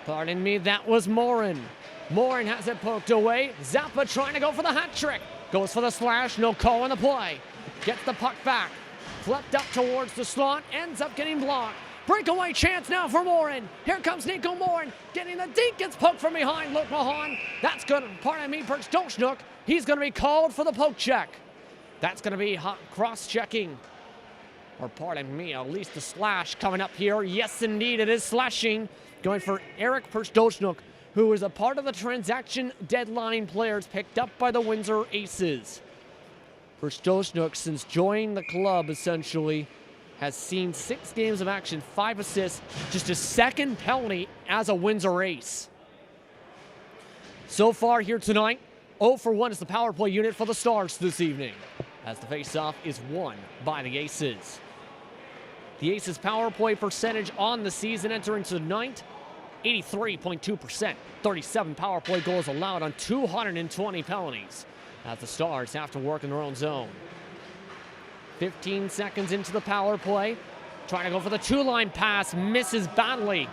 Pardon me, that was Morin. Morin has it poked away. Zappa trying to go for the hat trick. Goes for the slash, no call on the play. Gets the puck back. Flipped up towards the slot, ends up getting blocked. Breakaway chance now for Morin. Here comes Nico Morin, getting the deke, gets poked from behind. Luke Mahan, that's good, Przdoshnik. He's going to be called for the poke check. That's going to be cross-checking. Or pardon me, at least the slash coming up here. Yes, indeed, it is slashing. Going for Eric Perstoshnook, who is a part of the transaction deadline players picked up by the Windsor Aces. Perstoshnook, since joining the club, essentially, has seen 6 games of action, 5 assists, just his second penalty as a Windsor Ace. So far here tonight, 0 for 1 is the power play unit for the Stars this evening, as the face-off is won by the Aces. The Aces' power play percentage on the season entering tonight, 83.2%. 37 power play goals allowed on 220 penalties, as the Stars have to work in their own zone. 15 seconds into the power play, trying to go for the 2-line pass, misses badly.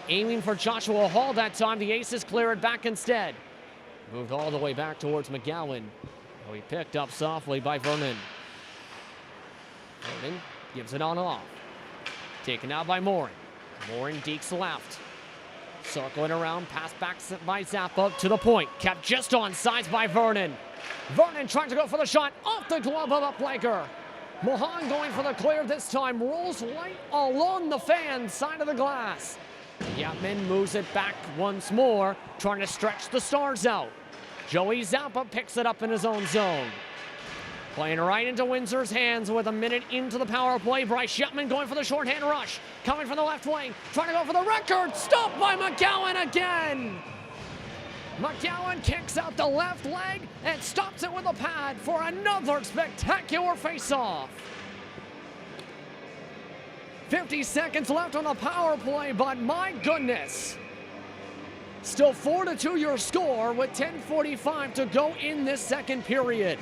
Aiming for Joshua Hall that time, the Aces clear it back instead. Moved all the way back towards McGowan. Oh, he picked up softly by Vernon. Vernon gives it on off. Taken out by Morin. Morin dekes left. Circling around, pass back by Zappa to the point. Kept just on sides by Vernon. Vernon trying to go for the shot off the glove of Uplegger. Mohan going for the clear this time. Rolls right along the fan side of the glass. Yapman moves it back once more, trying to stretch the Stars out. Joey Zappa picks it up in his own zone. Playing right into Windsor's hands with a minute into the power play. Bryce Shepman going for the shorthand rush. Coming from the left wing, trying to go for the record. Stopped by McGowan again. McGowan kicks out the left leg and stops it with a pad for another spectacular face-off. 50 seconds left on the power play, but my goodness. Still 4-2 your score with 10:45 to go in this second period.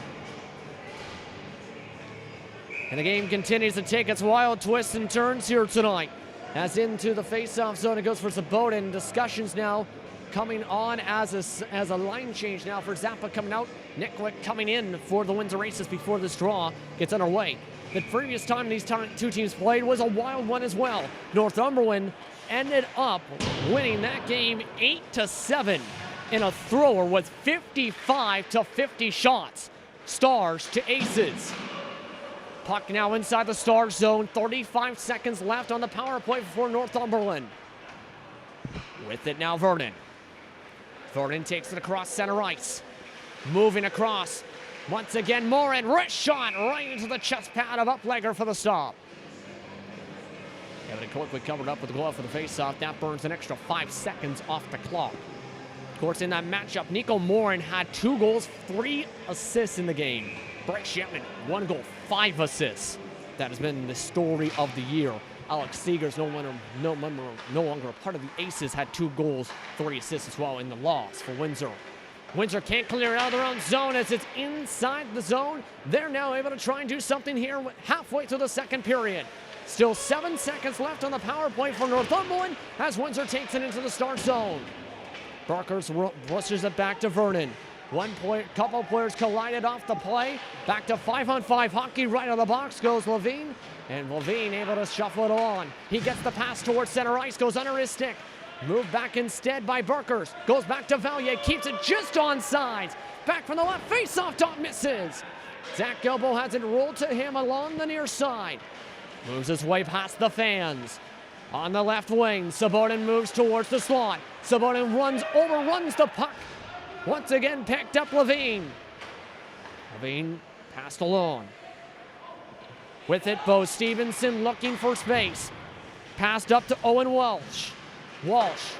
And the game continues to take its wild twists and turns here tonight. As into the face-off zone, it goes for Sabotin. Discussions now coming on as a line change now for Zappa coming out. Nickwick coming in for the Windsor Aces before this draw gets underway. The previous time these two teams played was a wild one as well. Northumberland ended up winning that game 8-7 in a thrower with 55 to 50 shots. Stars to Aces. Puck now inside the Stars zone. 35 seconds left on the power play for Northumberland. With it now, Vernon. Vernon takes it across center ice. Moving across. Once again, Morin, wrist shot right into the chest pad of Uplegger for the stop. Evan quickly covered up with the glove for the faceoff. That burns an extra 5 seconds off the clock. Of course, in that matchup, Nico Morin had 2 goals, 3 assists in the game. Bryce Shepman, 1 goal, 5 assists. That has been the story of the year. Alex Seeger's no longer a part of the Aces, had 2 goals, 3 assists as well in the loss for Windsor. Windsor can't clear it out of their own zone as it's inside the zone. They're now able to try and do something here halfway through the second period. Still 7 seconds left on the power play for Northumberland as Windsor takes it into the Stars zone. Barkers rushes it back to Vernon. Couple players collided off the play. Back to 5-on-5 hockey. Right out of the box goes Levine. And Levine able to shuffle it on. He gets the pass towards center ice. Goes under his stick. Moved back instead by Barkers. Goes back to Valier. Keeps it just on sides. Back from the left. Face-off dot misses. Zach Gilbo has it rolled to him along the near side. Moves his way past the fans. On the left wing, Sabotin moves towards the slot. Sabotin overruns the puck. Once again picked up Levine. Levine passed along. With it, Bo Stevenson looking for space. Passed up to Owen Walsh. Walsh.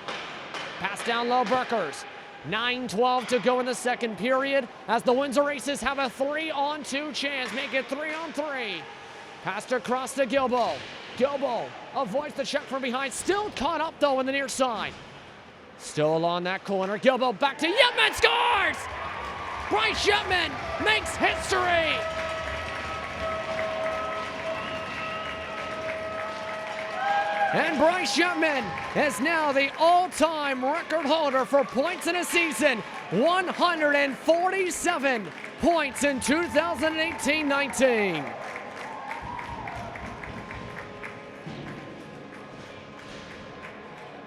Pass down low, Burkers. 9:12 to go in the second period as the Windsor Aces have a 3-on-2 chance. Make it 3-on-3. Passed across to Gilbo. Gilbo avoids the check from behind. Still caught up, though, in the near side. Still on that corner. Gilbo back to Yetman. Scores! Bryce Yetman makes history! And Bryce Yetman is now the all-time record holder for points in a season. 147 points in 2018-19.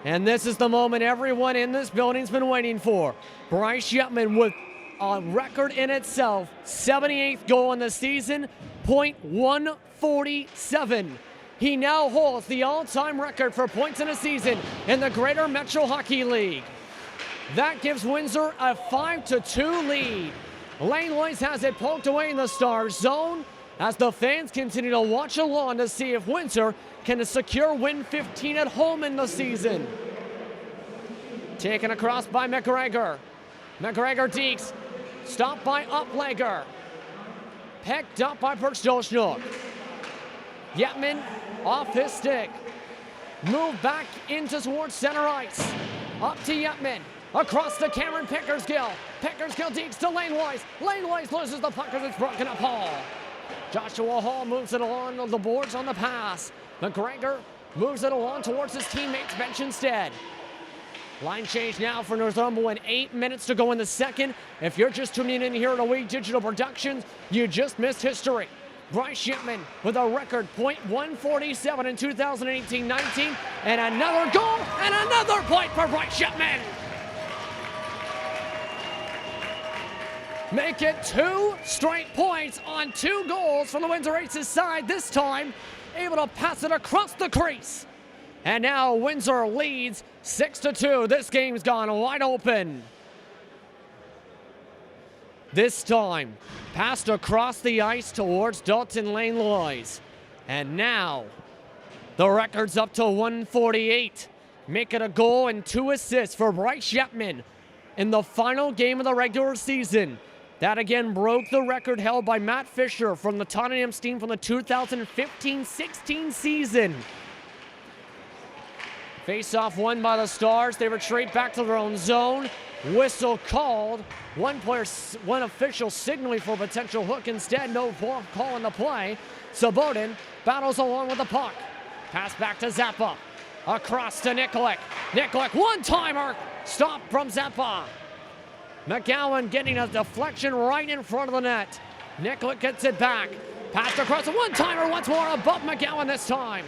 And this is the moment everyone in this building's been waiting for. Bryce Yetman with a record in itself. 78th goal in the season, .147. He now holds the all-time record for points in a season in the Greater Metro Hockey League. That gives Windsor a 5-2 lead. Lane Loyce has it poked away in the Stars zone as the fans continue to watch along to see if Windsor can secure win 15 at home in the season. Taken across by McGregor. McGregor Deeks, stopped by Uplegger. Picked up by Perstoshnook. Yetman off his stick. Move back into towards center ice. Up to Yetman. Across to Cameron Pickersgill. Pickersgill Deeks to Lane Loyce. Lane Loyce loses the puck as it's broken up Hall. Joshua Hall moves it along the boards on the pass. McGregor moves it along towards his teammates' bench instead. Line change now for Northumberland. 8 minutes to go in the second. If you're just tuning in here at Wii Digital Productions, you just missed history. Bryce Yetman with a record .147 in 2018-19, and another goal and another point for Bryce Yetman. Make it 2 straight points on 2 goals from the Windsor Aces side, this time able to pass it across the crease. And now Windsor leads 6-2. This game's gone wide open. This time, passed across the ice towards Dalton Lane Loyce. And now, the record's up to 148. Make it a goal and 2 assists for Bryce Yetman in the final game of the regular season. That again broke the record held by Matt Fisher from the Tottenham Steam from the 2015-16 season. Face-off won by the Stars. They retreat back to their own zone. Whistle called. One official signaling for a potential hook. Instead, no call in the play. Sabotin battles along with the puck. Pass back to Zappa. Across to Nikolic. Nikolic, one-timer. Stop from Zappa. McGowan getting a deflection right in front of the net. Nikolic gets it back. Passed across. A one-timer once more above McGowan this time.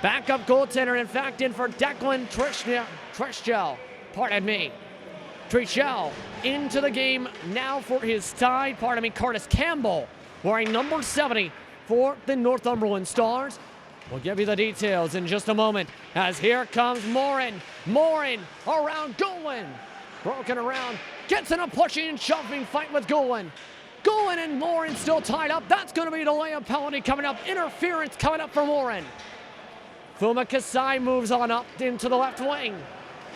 Backup goaltender, in fact, in for Declan Trischel. Pardon me. Trischel into the game now for his tie. Curtis Campbell, wearing number 70 for the Northumberland Stars. We'll give you the details in just a moment as here comes Morin. Morin around Golan. Broken around. Gets in a pushing and shoving fight with Golan. Golan and Morin still tied up. That's going to be a layup penalty coming up. Interference coming up for Morin. Fuma Kasai moves on up into the left wing.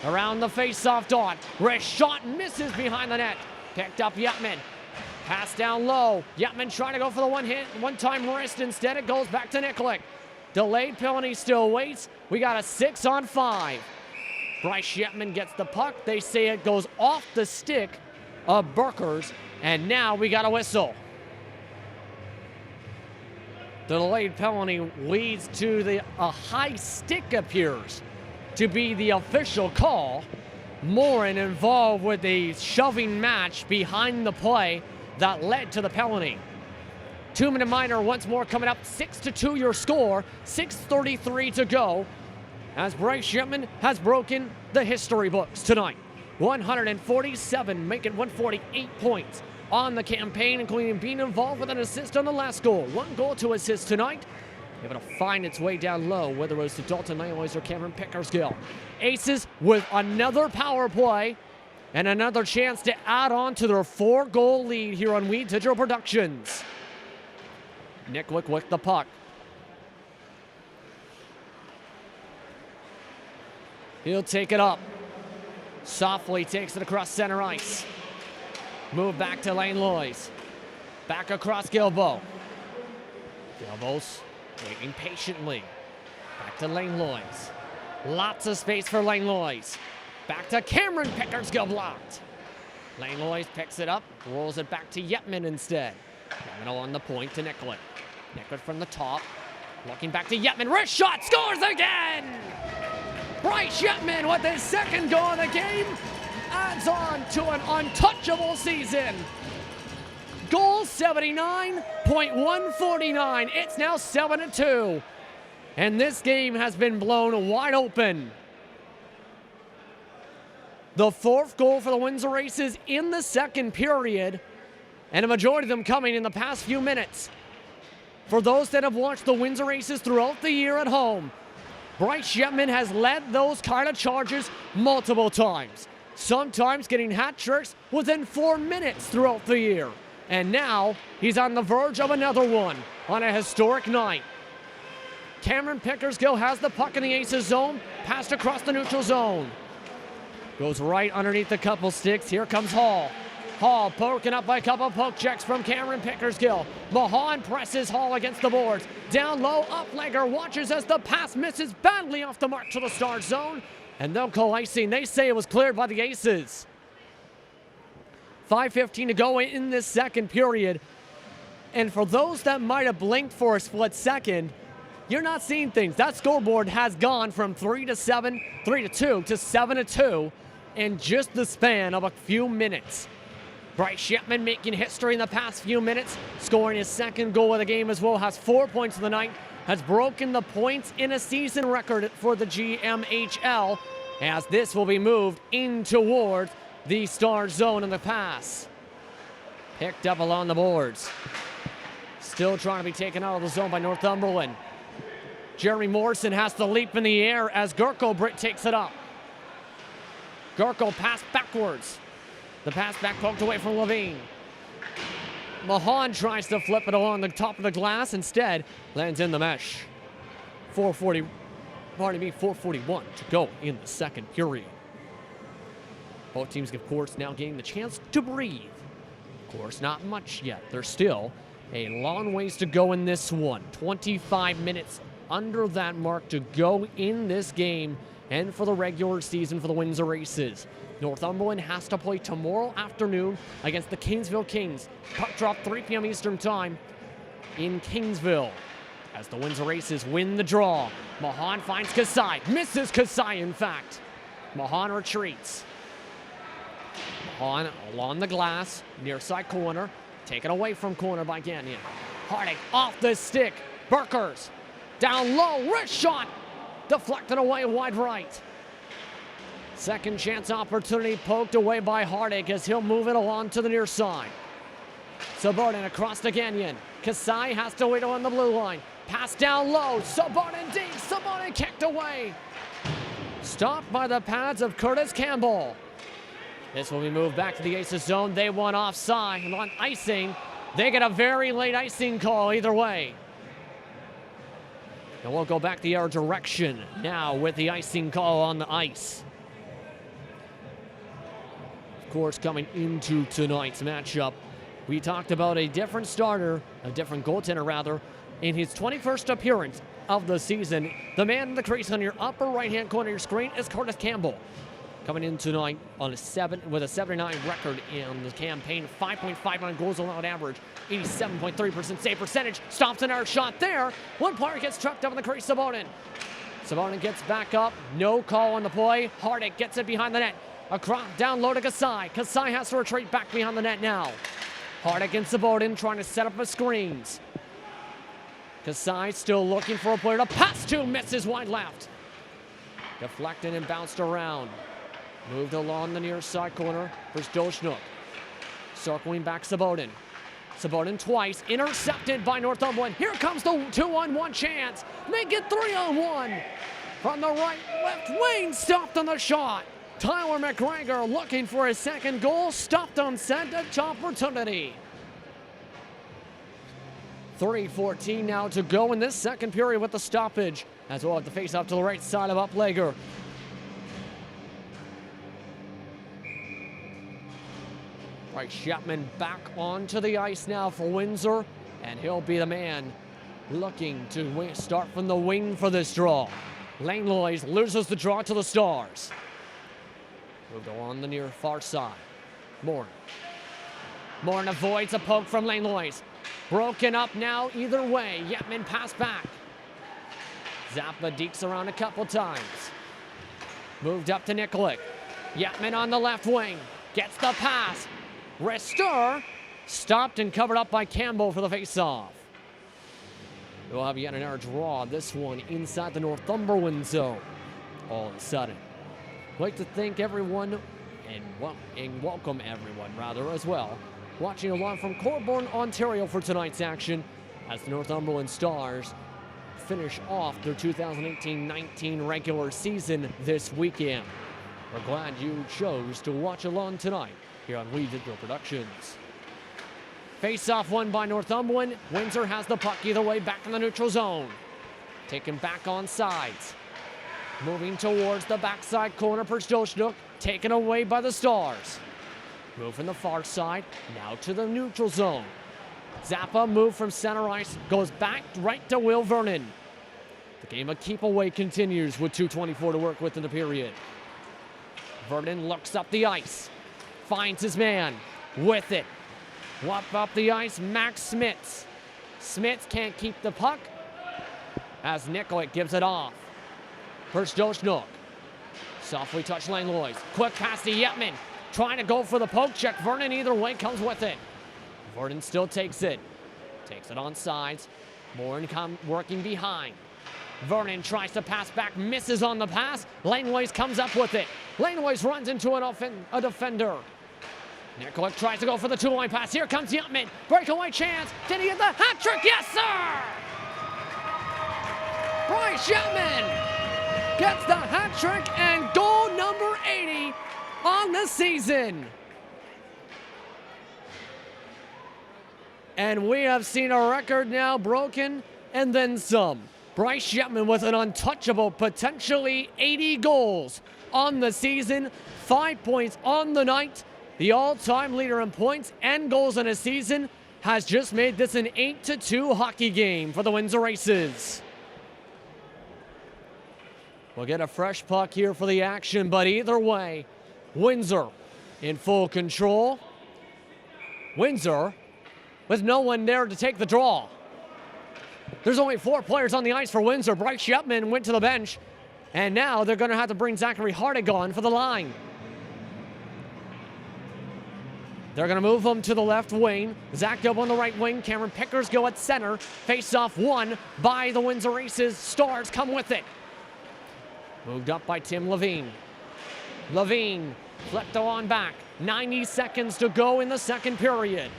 Around the face-off dot. Wrist shot misses behind the net. Picked up Yetman. Pass down low. Yetman trying to go for the one-time wrist. Instead, it goes back to Nikolic. Delayed penalty still waits. We got a 6-on-5. Bryce Yetman gets the puck. They say it goes off the stick of Burkers. And now we got a whistle. The delayed penalty leads to a high stick appears to be the official call. Morin involved with a shoving match behind the play that led to the penalty. 2-minute minor once more coming up. 6-2 your score. 6:33 to go as Bryce Yetman has broken the history books tonight. 147, making 148 points on the campaign, including being involved with an assist on the last goal. 1 goal, 2 assists tonight. Able to find its way down low, whether it was to Dalton Lane Loyce or Cameron Pickersgill. Aces with another power play and another chance to add on to their 4-goal lead here on Wii Digital Productions. Nikolic with the puck. He'll take it up. Softly takes it across center ice. Move back to Lane Loyce. Back across Gilbo. Gilbo's waiting patiently. Back to Lane Loyce. Lots of space for Lane Loyce. Back to Cameron Pickersgill blocked. Lane Loyce picks it up, rolls it back to Yetman instead. Yetman on the point to Nikolic. Nikolic from the top. Looking back to Yetman. Wrist shot, scores again! Bryce Yetman with his 2nd goal of the game adds on to an untouchable season. Goal 79.149. It's now 7-2. And this game has been blown wide open. The fourth goal for the Windsor Aces in the second period, and a majority of them coming in the past few minutes. For those that have watched the Windsor Aces throughout the year at home, Bryce Shepman has led those kind of charges multiple times, sometimes getting hat tricks within 4 minutes throughout the year. And now he's on the verge of another one on a historic night. Cameron Pickersgill has the puck in the Aces zone, passed across the neutral zone. Goes right underneath the couple sticks. Here comes Hall. Hall poking up by a couple poke checks from Cameron Pickersgill. Mahan presses Hall against the boards. Down low, Uplegger watches as the pass misses badly off the mark to the Stars zone. And they'll call icing. They say it was cleared by the Aces. 5:15 to go in this second period. And for those that might have blinked for a split second, you're not seeing things. That scoreboard has gone from 3-2 to 7-2 in just the span of a few minutes. Bryce Shepman making history in the past few minutes, scoring his second goal of the game as well, has 4 points of the night, has broken the points in a season record for the GMHL, as this will be moved in towards the Stars zone in the pass. Picked up along the boards. Still trying to be taken out of the zone by Northumberland. Jeremy Morrison has the leap in the air as Britt takes it up. Gurko pass backwards. The pass back poked away from Levine. Mahan tries to flip it along the top of the glass. Instead, lands in the mesh. 4:41 to go in the second period. Both teams, of course, now getting the chance to breathe. Of course, not much yet. There's still a long ways to go in this one. 25 minutes under that mark to go in this game and for the regular season for the Windsor Aces. Northumberland has to play tomorrow afternoon against the Kingsville Kings. Puck drop 3 p.m. Eastern Time in Kingsville as the Windsor Aces win the draw. Mahan finds Kasai. Misses Kasai, in fact. Mahan retreats. Mahan along the glass, near side corner. Taken away from corner by Gagnon. Hardick off the stick. Burkers down low. Wrist shot. Deflected away wide right. Second chance opportunity poked away by Hardick as he'll move it along to the near side. Subordin across to Gagnon. Kasai has to wait on the blue line. Pass down low. Subordin deep. Subordin kicked away. Stopped by the pads of Curtis Campbell. This will be moved back to the Aces zone. They want offside and on icing. They get a very late icing call either way. And we'll go back the other direction now with the icing call on the ice. Of course, coming into tonight's matchup, we talked about a different starter, a different goaltender rather, in his 21st appearance of the season. The man in the crease on your upper right-hand corner of your screen is Curtis Campbell. Coming in tonight on with a 79 record in the campaign, 5.59 goals allowed average, 87.3% save percentage. Stops another shot there. One player gets trucked up in the crease, Subodin. Subodin gets back up. No call on the play. Hardick gets it behind the net. Across, down low to Kasai. Kasai has to retreat back behind the net now. Hardick and Subodin trying to set up a screens. Kasai still looking for a player to pass to. Misses wide left. Deflected and bounced around. Moved along the near side corner for Stolchnook. Circling back Subodin. Subodin twice, intercepted by Northumberland. Here comes the 2-on-1 chance. Make it 3-on-1. From the right, left wing, stopped on the shot. Tyler McGregor looking for his second goal, stopped on set opportunity. 3:14 now to go in this second period with the stoppage. As we'll have to face up to the right side of Uplegger. Right, Shepman back onto the ice now for Windsor, and he'll be the man looking to start from the wing for this draw. Langlois loses the draw to the Stars. Moved along the near far side. Morn avoids a poke from Langlois. Broken up now either way. Yetman pass back. Zappa dekes around a couple times. Moved up to Nikolic. Yetman on the left wing. Gets the pass. Restor stopped and covered up by Campbell for the faceoff. We'll have yet another draw. This one inside the Northumberland zone. All of a sudden, I'd like to thank everyone and welcome everyone, rather, as well. Watching along from Corborn, Ontario for tonight's action as the Northumberland Stars finish off their 2018-19 regular season this weekend. We're glad you chose to watch along tonight here on We Digital Productions. Face-off won by Northumberland. Windsor has the puck either way back in the neutral zone. Taken back on sides. Moving towards the backside corner for Stochnook. Taken away by the Stars. Move from the far side. Now to the neutral zone. Zappa move from center ice. Goes back right to Will Vernon. The game of keep away continues with 2:24 to work with in the period. Vernon looks up the ice. Finds his man. With it. Up the ice, Max Smits. Smits can't keep the puck as Nicollet gives it off. First Stochnook. Softly touch Langlois. Quick pass to Yetman. Trying to go for the poke check. Vernon either way comes with it. Vernon still takes it. Takes it on sides. Morin working behind. Vernon tries to pass back. Misses on the pass. Langlois comes up with it. Langlois runs into a defender. Nicollet tries to go for the two-line pass. Here comes Yetman. Breakaway chance. Did he get the hat trick? Yes, sir! Bryce Yetman gets the hat trick and goal number 80 on the season. And we have seen a record now broken and then some. Bryce Yetman with an untouchable, potentially 80 goals on the season. 5 points on the night. The all-time leader in points and goals in a season has just made this an 8-2 hockey game for the Windsor Aces. We'll get a fresh puck here for the action, but either way, Windsor in full control. Windsor with no one there to take the draw. There's only 4 players on the ice for Windsor. Bryce Yetman went to the bench, and now they're going to have to bring Zachary Hardig on for the line. They're going to move him to the left wing. Zach Gilbo on the right wing. Cameron Pickersgill at center. Face-off won by the Windsor Aces. Stars come with it. Moved up by Tim Levine. Levine flipped on back. 90 seconds to go in the second period.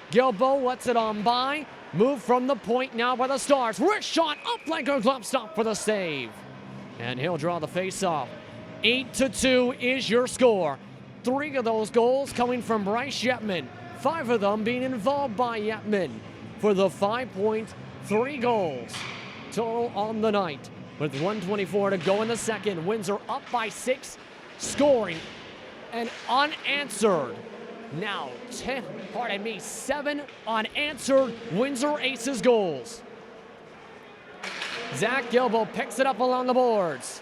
Gilbo lets it on by. Move from the point now by the Stars. Wrist shot up like a glove stop for the save. And he'll draw the face-off. 8-2 is your score. 3 of those goals coming from Bryce Yetman. 5 of them being involved by Yetman for the 5 points, 3 goals total on the night. With 1:24 to go in the second, Windsor up by 6, scoring and unanswered. Now 7 unanswered Windsor Aces goals. Zach Gilbo picks it up along the boards.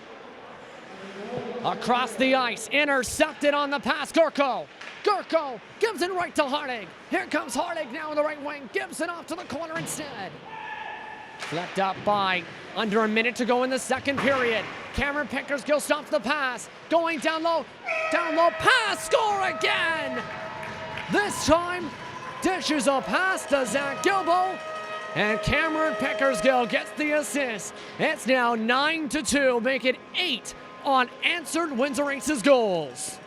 Across the ice, intercepted on the pass, Gurko. Gurko gives it right to Hardig. Here comes Hardig now in the right wing. Gives it off to the corner instead. Flipped up by under a minute to go in the second period. Cameron Pickersgill stops the pass. Going down low, pass, score again! This time, dishes a pass to Zach Gilbo, and Cameron Pickersgill gets the assist. It's now 9-2, make it 8 unanswered Windsor Aces goals.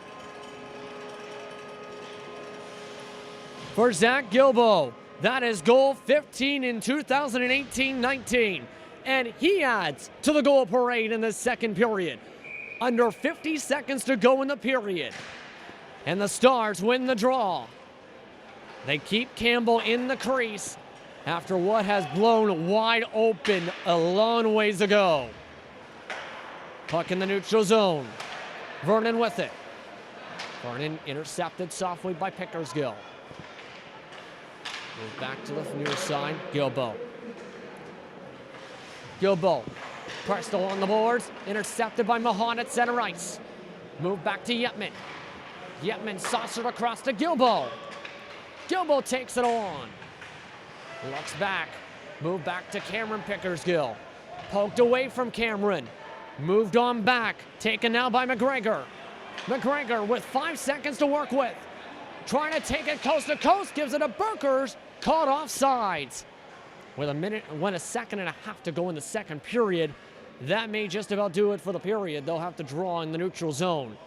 For Zach Gilbo, that is goal 15 in 2018-19. And he adds to the goal parade in the second period. Under 50 seconds to go in the period. And the Stars win the draw. They keep Campbell in the crease after what has blown wide open a long ways ago. Puck in the neutral zone. Vernon with it. Vernon intercepted softly by Pickersgill. Move back to the near side. Gilbo. Gilbo pressed along the boards. Intercepted by Mahan at center ice. Move back to Yetman. Yetman saucered across to Gilbo. Gilbo takes it on. Looks back. Move back to Cameron Pickersgill. Poked away from Cameron. Moved on back. Taken now by McGregor. McGregor with 5 seconds to work with. Trying to take it coast to coast. Gives it to Burkers. Caught off sides. With a second and a half to go in the second period. That may just about do it for the period. They'll have to draw in the neutral zone.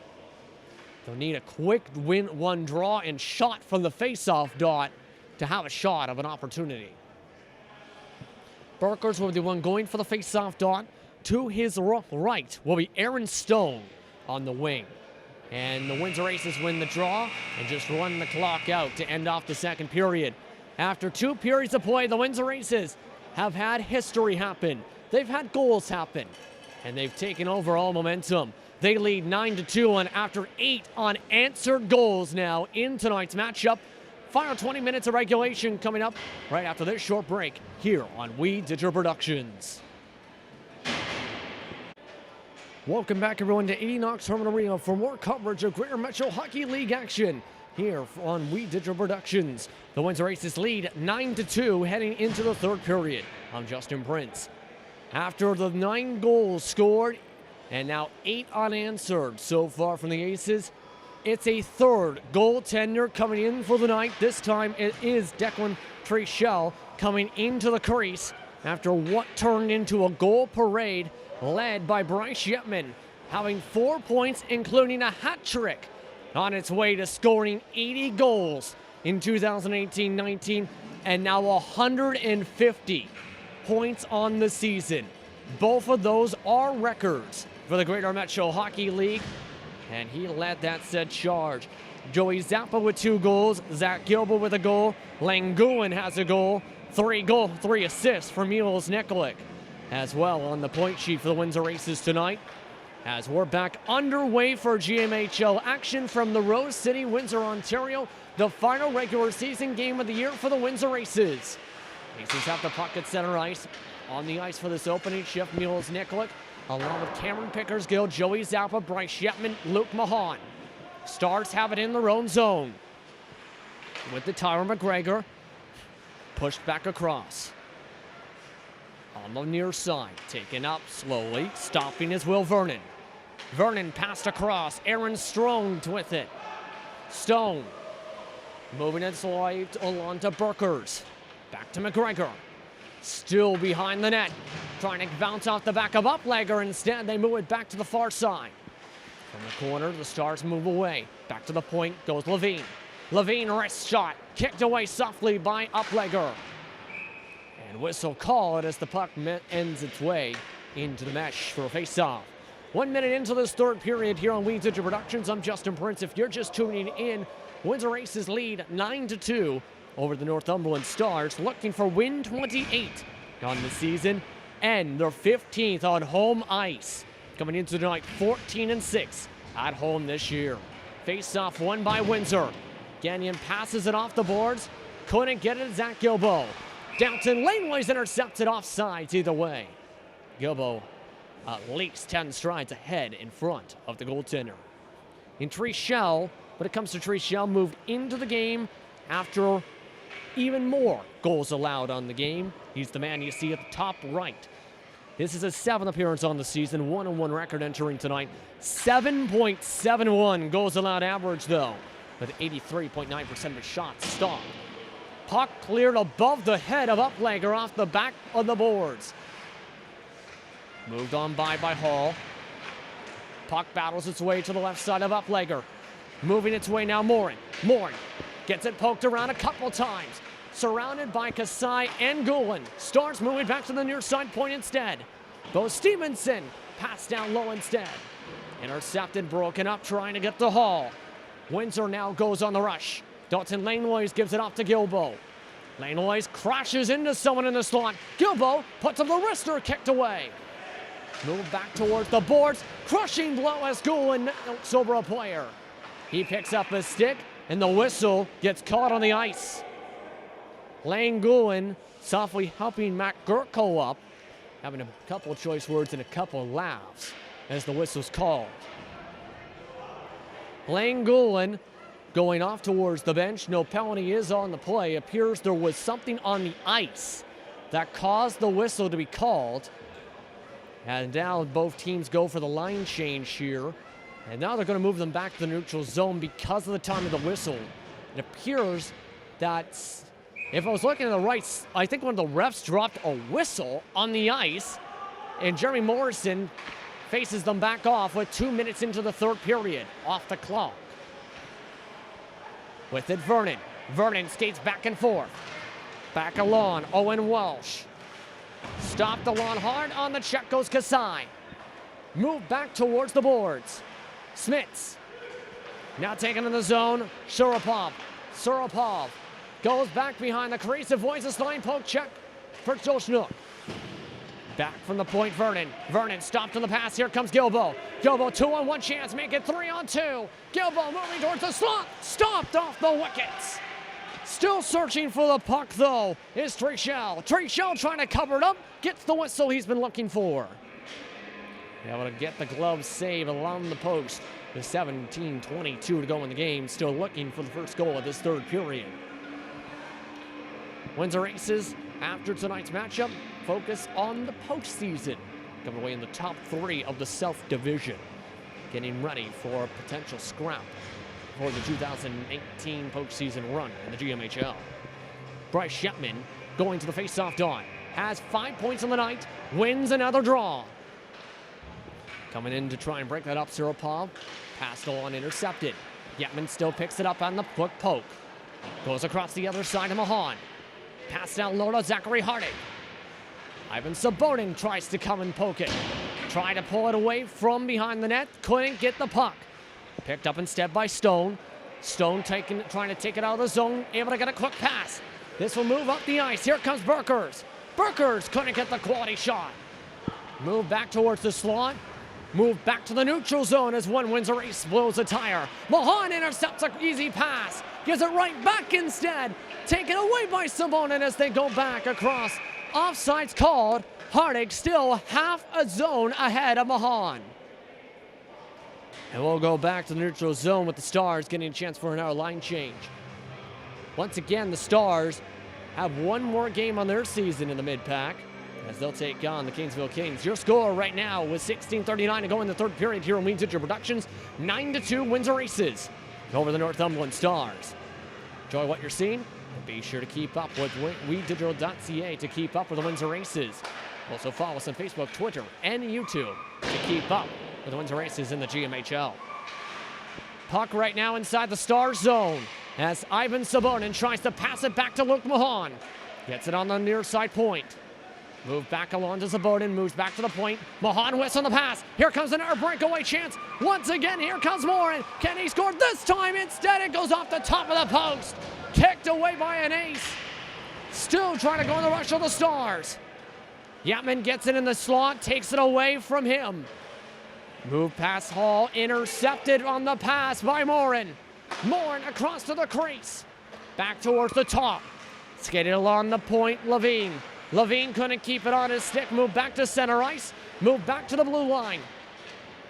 They'll need a quick one draw and shot from the face-off dot to have a shot of an opportunity. Burkers will be the one going for the face-off dot. To his right will be Aaron Stone on the wing. And the Windsor Aces win the draw and just run the clock out to end off the second period. After 2 periods of play, the Windsor Aces have had history happen. They've had goals happen, and they've taken over all momentum. They lead 9-2 and after 8 unanswered goals now in tonight's matchup. Final 20 minutes of regulation coming up right after this short break here on We Digital Productions. Welcome back, everyone, to 80 Northumberland Arena for more coverage of Greater Metro Hockey League action here on We Digital Productions. The Windsor Aces lead 9-2 heading into the third period. I'm Justin Prince. After the 9 goals scored and now 8 unanswered so far from the Aces, it's a third goaltender coming in for the night. This time it is Declan Trichel coming into the crease after what turned into a goal parade led by Bryce Yetman, having 4 points, including a hat trick, on its way to scoring 80 goals in 2018-19 and now 150 points on the season. Both of those are records for the Greater Metro Hockey League, and he led that said charge. Joey Zappa with 2 goals, Zach Gilbert with a goal, Langouin has a goal, 3 assists for Milos Nikolic as well on the point sheet for the Windsor Aces tonight. As we're back underway for GMHL action from the Rose City, Windsor, Ontario, the final regular season game of the year for the Windsor Aces. Aces have the puck at center ice. On the ice for this opening shift, Milos Nikolic, along with Cameron Pickersgill, Joey Zappa, Bryce Yetman, Luke Mahan. Stars have it in their own zone. With the Tyler McGregor, pushed back across. On the near side, taken up slowly, stopping is Will Vernon. Vernon passed across, Aaron Stone with it. Stone, moving it slide along to Burkers. Back to McGregor. Still behind the net, trying to bounce off the back of Uplegger. Instead, they move it back to the far side. From the corner, the Stars move away. Back to the point goes Levine. Levine, wrist shot, kicked away softly by Uplegger. And whistle called as the puck ends its way into the mesh for a face-off. 1 minute into this third period here on We Digital Productions. I'm Justin Prince. If you're just tuning in, Windsor Aces lead 9-2 over the Northumberland Stars, looking for win 28 on the season and their 15th on home ice. Coming into tonight, 14-6 at home this year. Face-off won by Windsor. Gagnon passes it off the boards. Couldn't get it to Zach Gilbo. Downton Laneway's intercepted offsides either way. Gilbo at least 10 strides ahead in front of the goaltender. In Trichel, when it comes to Trichel, moved into the game after even more goals allowed on the game. He's the man you see at the top right. This is his 7th appearance on the season, 1-1 record entering tonight. 7.71 goals allowed average, though, with 83.9% of his shots stopped. Puck cleared above the head of Uplegger off the back of the boards. Moved on by Hall. Puck battles its way to the left side of Uplegger. Moving its way now, Morin. Morin gets it poked around a couple times. Surrounded by Kasai and Gulen. Stars moving back to the near side point instead. Bo Stevenson passed down low instead. Intercepted, broken up, trying to get to Hall. Windsor now goes on the rush. Dalton Langlois gives it off to Gilbo. Langlois crashes into someone in the slot. Gilbo puts up the wrister, kicked away. Move back towards the boards. Crushing blow as Gulen knocks over a player. He picks up his stick, and the whistle gets caught on the ice. Langouin softly helping Matt Gurko up, having a couple choice words and a couple laughs as the whistle's called. Langouin going off towards the bench. No penalty is on the play. Appears there was something on the ice that caused the whistle to be called. And now both teams go for the line change here. And now they're going to move them back to the neutral zone because of the time of the whistle. It appears that, if I was looking at the right, I think one of the refs dropped a whistle on the ice, and Jeremy Morrison faces them back off with 2 minutes into the third period off the clock. With it, Vernon. Vernon skates back and forth. Back along, Owen Walsh. Stopped along hard on the check goes Kasai. Move back towards the boards. Smits. Now taken in the zone, Surapov. Surapov goes back behind the crease, avoids the line poke check for Jolshnuk. Back from the point, Vernon. Vernon stopped on the pass. Here comes Gilbo. Gilbo 2-on-1 chance, make it 3-on-2. Gilbo moving towards the slot. Stopped off the wickets. Still searching for the puck, though, is Trichel. Trichel trying to cover it up. Gets the whistle he's been looking for. Able to get the glove save along the post. With 17:22 to go in the game. Still looking for the first goal of this third period. Windsor Aces, after tonight's matchup, focus on the postseason. Coming away in the top 3 of the South Division. Getting ready for a potential scrap for the 2018 postseason run in the GMHL. Bryce Shepman going to the faceoff dot. Has 5 points on the night. Wins another draw. Coming in to try and break that up, Surapov. Passed on, intercepted. Yetman still picks it up on the quick poke. Goes across the other side to Mahan. Pass down low to Zachary Harding. Ivan Sabonin tries to come and poke it. Try to pull it away from behind the net. Couldn't get the puck. Picked up instead by Stone. Stone trying to take it out of the zone. Able to get a quick pass. This will move up the ice. Here comes Burkers. Burkers couldn't get the quality shot. Move back towards the slot. Move back to the neutral zone as one Windsor Ace blows a tire. Mahan intercepts an easy pass. Gives it right back instead. Taken away by Sabonin as they go back across. Offsides called. Harding still half a zone ahead of Mahan. And we'll go back to the neutral zone with the Stars getting a chance for another line change. Once again, the Stars have one more game on their season in the mid-pack as they'll take on the Kingsville Kings. Your score right now with 16:39 to go in the third period here on Weed Digital Productions. 9-2 Windsor Aces over the Northumberland Stars. Enjoy what you're seeing, and be sure to keep up with weeddigital.ca to keep up with the Windsor Aces. Also follow us on Facebook, Twitter, and YouTube to keep up with the Windsor Aces in the GMHL. Puck right now inside the Stars zone as Ivan Sabonin tries to pass it back to Luke Mahan. Gets it on the near side point. Move back along to Sabonin, moves back to the point. Mahan whiffs on the pass. Here comes another breakaway chance. Once again, here comes Morin. Can he score this time? Instead, it goes off the top of the post. Kicked away by an ace. Still trying to go in the rush of the Stars. Yatman gets it in the slot, takes it away from him. Move past Hall, intercepted on the pass by Morin. Morin across to the crease. Back towards the top. Skated along the point, Levine. Levine couldn't keep it on his stick. Moved back to center ice. Moved back to the blue line.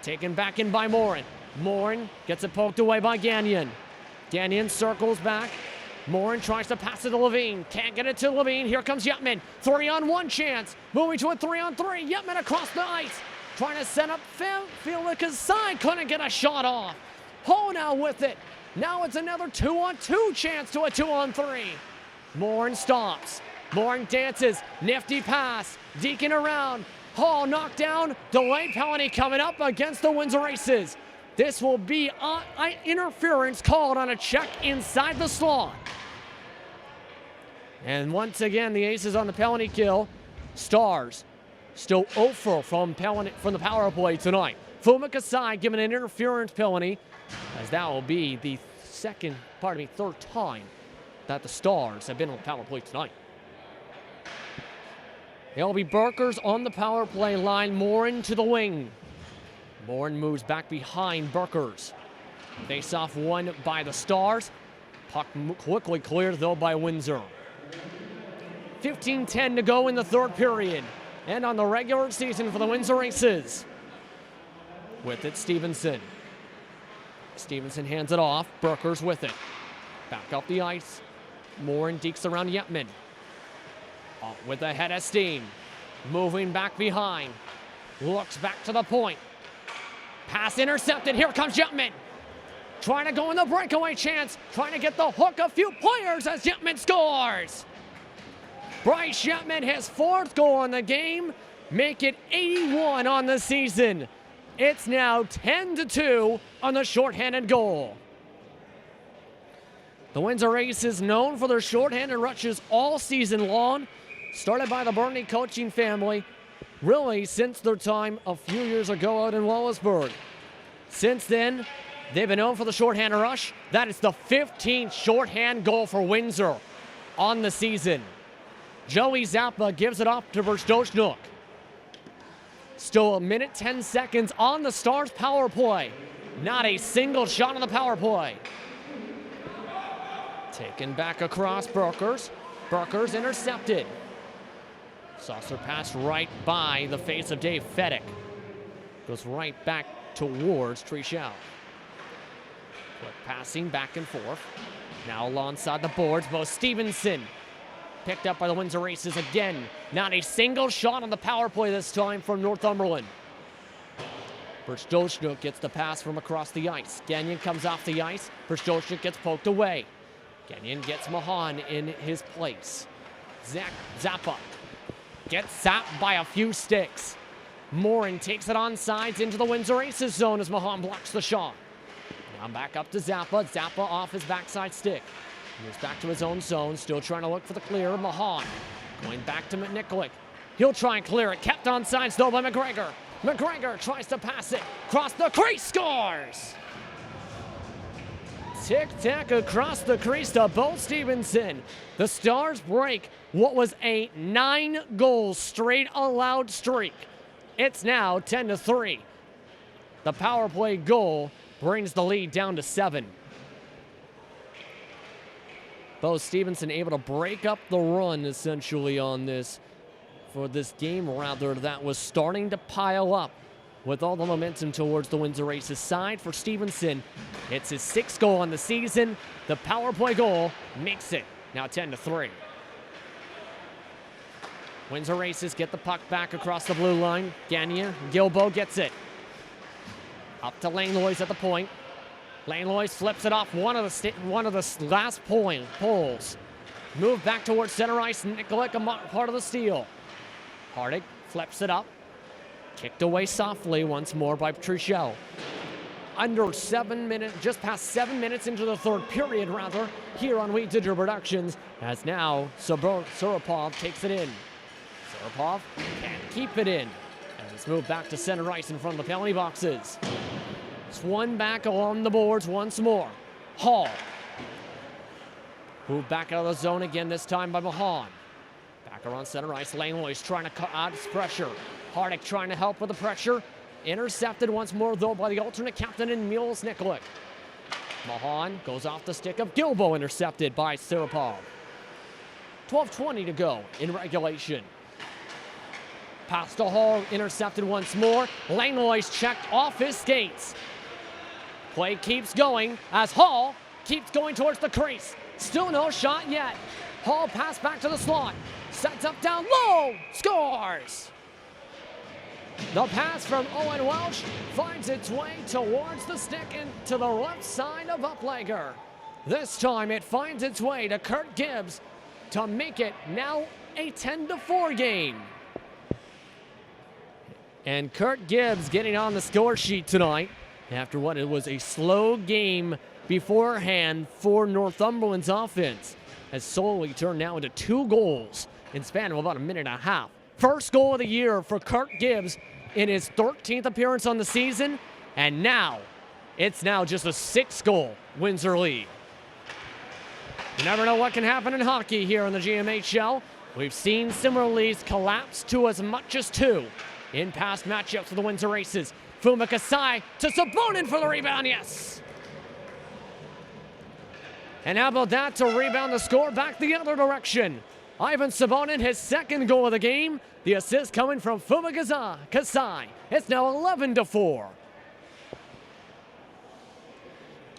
Taken back in by Morin. Morin gets it poked away by Gagnon. Gagnon circles back. Morin tries to pass it to Levine. Can't get it to Levine. Here comes Yetman. 3-on-1 chance. Moving to a 3-on-3. Yetman across the ice. Trying to set up Felix' side. Couldn't get a shot off. Ho now with it. Now it's another 2-on-2 chance to a 2-on-3. Morin stops. Morin dances. Nifty pass. Deacon around. Hall knocked down. Delayed penalty coming up against the Windsor Aces. This will be interference called on a check inside the slot. And once again, the Aces on the penalty kill. Stars still 0 from the power play tonight. Fuma Kasai given an interference penalty, as that will be the third time that the Stars have been on the power play tonight. It'll be Burkers on the power play line, Morin to the wing. Morin moves back behind Burkers. Face-off won by the Stars. Puck quickly cleared, though, by Windsor. 15:10 to go in the third period. And on the regular season for the Windsor Aces. With it, Stevenson. Stevenson hands it off. Burkers with it. Back up the ice. Morin dekes around Yetman. With the head of steam. Moving back behind. Looks back to the point. Pass intercepted. Here comes Yetman. Trying to go in the breakaway chance. Trying to get the hook a few players as Yetman scores. Bryce Yetman, his 4th goal in the game. Make it 81 on the season. It's now 10-2 on the shorthanded goal. The Windsor Aces, known for their shorthanded rushes all season long, started by the Burnley coaching family, really since their time a few years ago out in Wallaceburg. Since then, they've been known for the shorthanded rush. That is the 15th shorthand goal for Windsor on the season. Joey Zappa gives it off to Berstochnik. Still 1:10 seconds on the Stars power play. Not a single shot on the power play. Taken back across Burkers. Burkers intercepted. Saucer pass right by the face of Dave Fedek. Goes right back towards Trichel. Quick passing back and forth. Now alongside the boards, Bo Stevenson. Picked up by the Windsor Aces again. Not a single shot on the power play this time from Northumberland. Berstochnik gets the pass from across the ice. Gagnon comes off the ice. Berstochnik gets poked away. Gagnon gets Mahan in his place. Zappa gets zapped by a few sticks. Morin takes it on sides into the Windsor Aces zone as Mahan blocks the shot. Now back up to Zappa. Zappa off his backside stick. Moves back to his own zone, still trying to look for the clear. Mahan going back to McNicholic. He'll try and clear it. Kept on sides though by McGregor. McGregor tries to pass it. Cross the crease, scores! Tic-tac across the crease to Bo Stevenson. The Stars break what was a 9-goal straight allowed streak. It's now 10-3. The power play goal brings the lead down to 7. Bo Stevenson able to break up the run essentially on this, for this game rather, that was starting to pile up with all the momentum towards the Windsor Aces side. For Stevenson, it's his 6th goal on the season. The power play goal makes it now 10-3. Windsor Aces get the puck back across the blue line. Gagnon, Gilbo gets it. Up to Langlois at the point. Langlois flips it off one of the last poles. Move back towards center ice. Nikolic, a part of the steal. Hardig flips it up. Kicked away softly once more by Trichel. Under 7 minutes, just past 7 minutes into the third period, rather, here on Wheat Digital Productions, as now Surapov takes it in. Surapov can't keep it in. And it's moved back to center ice in front of the penalty boxes. Swung back along the boards once more. Hall. Moved back out of the zone again, this time by Mahan. Back around center ice. Langlois trying to cut out his pressure. Hardick trying to help with the pressure. Intercepted once more, though, by the alternate captain in Mules Nikolic. Mahan goes off the stick of Gilbo, intercepted by Surapov. 12:20 to go in regulation. Pass to Hall, intercepted once more. Langlois checked off his skates. Play keeps going as Hall keeps going towards the crease. Still no shot yet. Hall pass back to the slot. Sets up down low. Scores! The pass from Owen Welch finds its way towards the stick and to the left side of Uplager. This time it finds its way to Kurt Gibbs to make it now a 10-4 game. And Kurt Gibbs getting on the score sheet tonight after what it was a slow game beforehand for Northumberland's offense, has slowly turned now into 2 goals in span of about a minute and a half. First goal of the year for Kurt Gibbs in his 13th appearance on the season, and now it's now just a 6-goal Windsor lead. You never know what can happen in hockey here in the GMHL. We've seen similar leads collapse to as much as 2 in past matchups with the Windsor Aces. Fuma Kasai to Sabonin for the rebound, yes! And how about that to rebound the score back the other direction? Ivan Sabonin, his 2nd goal of the game. The assist coming from Fuma Kasai. It's now 11-4.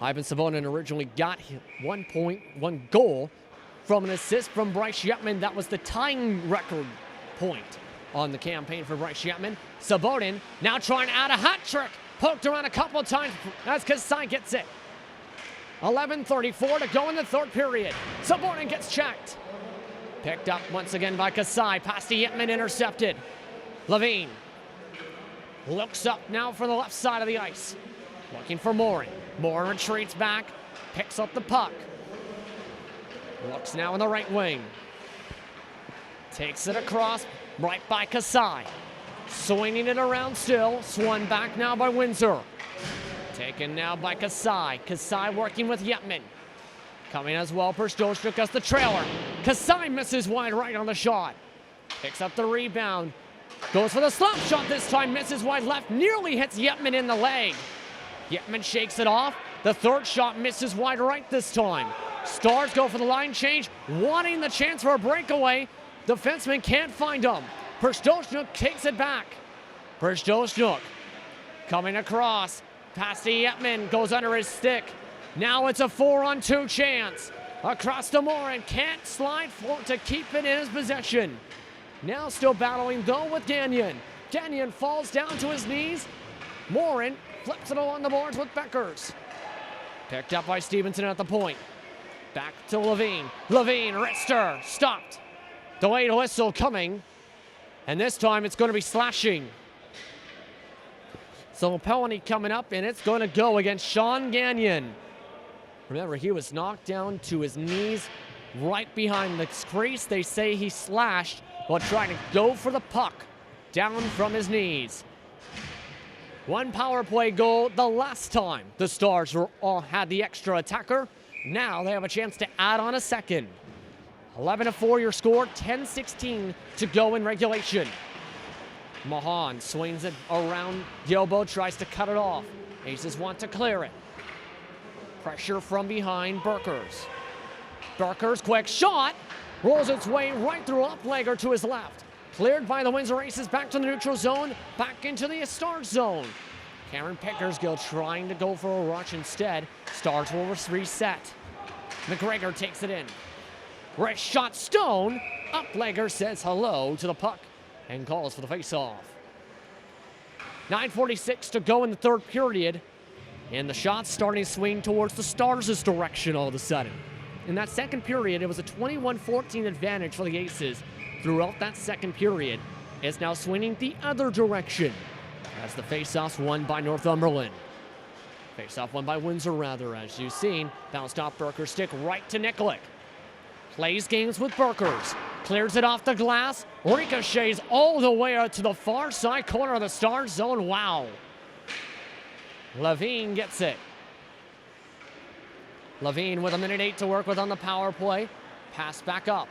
Ivan Sabonin originally got 1 goal from an assist from Bryce Yetman. That was the tying record point on the campaign for Bryce Yetman. Sabonin now trying to add a hat trick. Poked around a couple of times as Kasai gets it. 11:34 to go in the third period. Sabonin gets checked. Picked up once again by Kasai. Past to Yetman, intercepted. Levine looks up now for the left side of the ice. Looking for Morin. Morin retreats back. Picks up the puck. Looks now in the right wing. Takes it across, right by Kasai. Swinging it around still. Swung back now by Windsor. Taken now by Kasai. Kasai working with Yetman. Coming as well, Prstoshnik as the trailer. Kasai misses wide right on the shot. Picks up the rebound. Goes for the slap shot this time. Misses wide left. Nearly hits Yetman in the leg. Yetman shakes it off. The third shot misses wide right this time. Stars go for the line change. Wanting the chance for a breakaway. Defenseman can't find him. Prstoshnik takes it back. Prstoshnik coming across. Past to Yetman. Goes under his stick. Now it's a 4-on-2 chance. Across to Morin. Can't slide to keep it in his possession. Now still battling though with Gagnon. Gagnon falls down to his knees. Morin flips it along the boards with Beckers. Picked up by Stevenson at the point. Back to Levine. Levine, wrister, stopped. Delayed whistle coming. And this time it's going to be slashing. So a penalty coming up, and it's going to go against Sean Gagnon. Remember, he was knocked down to his knees right behind the crease. They say he slashed while trying to go for the puck down from his knees. One power play goal the last time the Stars had the extra attacker. Now they have a chance to add on a second. 11-4 your score, 10-16 to go in regulation. Mahan swings it around Gilbo, tries to cut it off. Aces want to clear it. Pressure from behind Burkers. Burkers, quick shot, rolls its way right through Uplegger to his left. Cleared by the Windsor Aces, back to the neutral zone, back into the Stars zone. Cameron Pickersgill trying to go for a rush instead. Stars will reset. McGregor takes it in. Wrist shot, Stone. Uplegger says hello to the puck and calls for the faceoff. 9:46 to go in the third period. And the shot's starting to swing towards the Stars' direction all of a sudden. In that second period, it was a 21-14 advantage for the Aces. Throughout that second period, it's now swinging the other direction as the faceoff's won by Northumberland. Faceoff won by Windsor, rather, as you've seen. Bounced off Burker's stick right to Nikolic. Plays games with Burkers. Clears it off the glass. Ricochets all the way out to the far side corner of the Stars zone. Wow. Levine gets it. Levine with 1:08 to work with on the power play. Pass back up.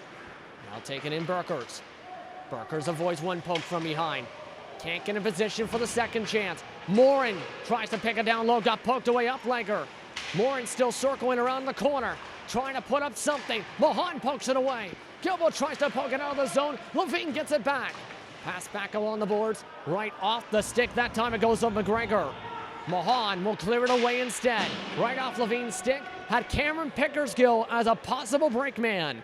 Now taken in Burkers. Burkers avoids one poke from behind. Can't get in position for the second chance. Morin tries to pick it down low. Got poked away Uplegger. Morin still circling around the corner. Trying to put up something. Mahan pokes it away. Gilbo tries to poke it out of the zone. Levine gets it back. Pass back along the boards. Right off the stick. That time it goes up McGregor. Mahan will clear it away instead. Right off Levine's stick. Had Cameron Pickersgill as a possible break man.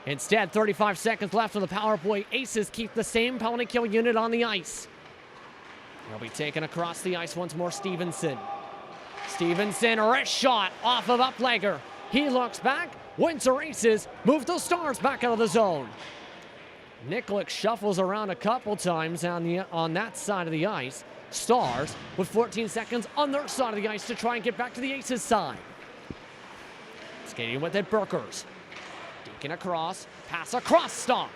Instead, 35 seconds left on the power play. Aces keep the same penalty kill unit on the ice. They'll be taken across the ice once more. Stevenson. Stevenson, wrist shot off of Uplegger. He looks back. Windsor Aces move the Stars back out of the zone. Nikolic shuffles around a couple times on that side of the ice. Stars with 14 seconds on their side of the ice to try and get back to the Aces side. Skating with it, Burkers. Deacon across, pass across, stop.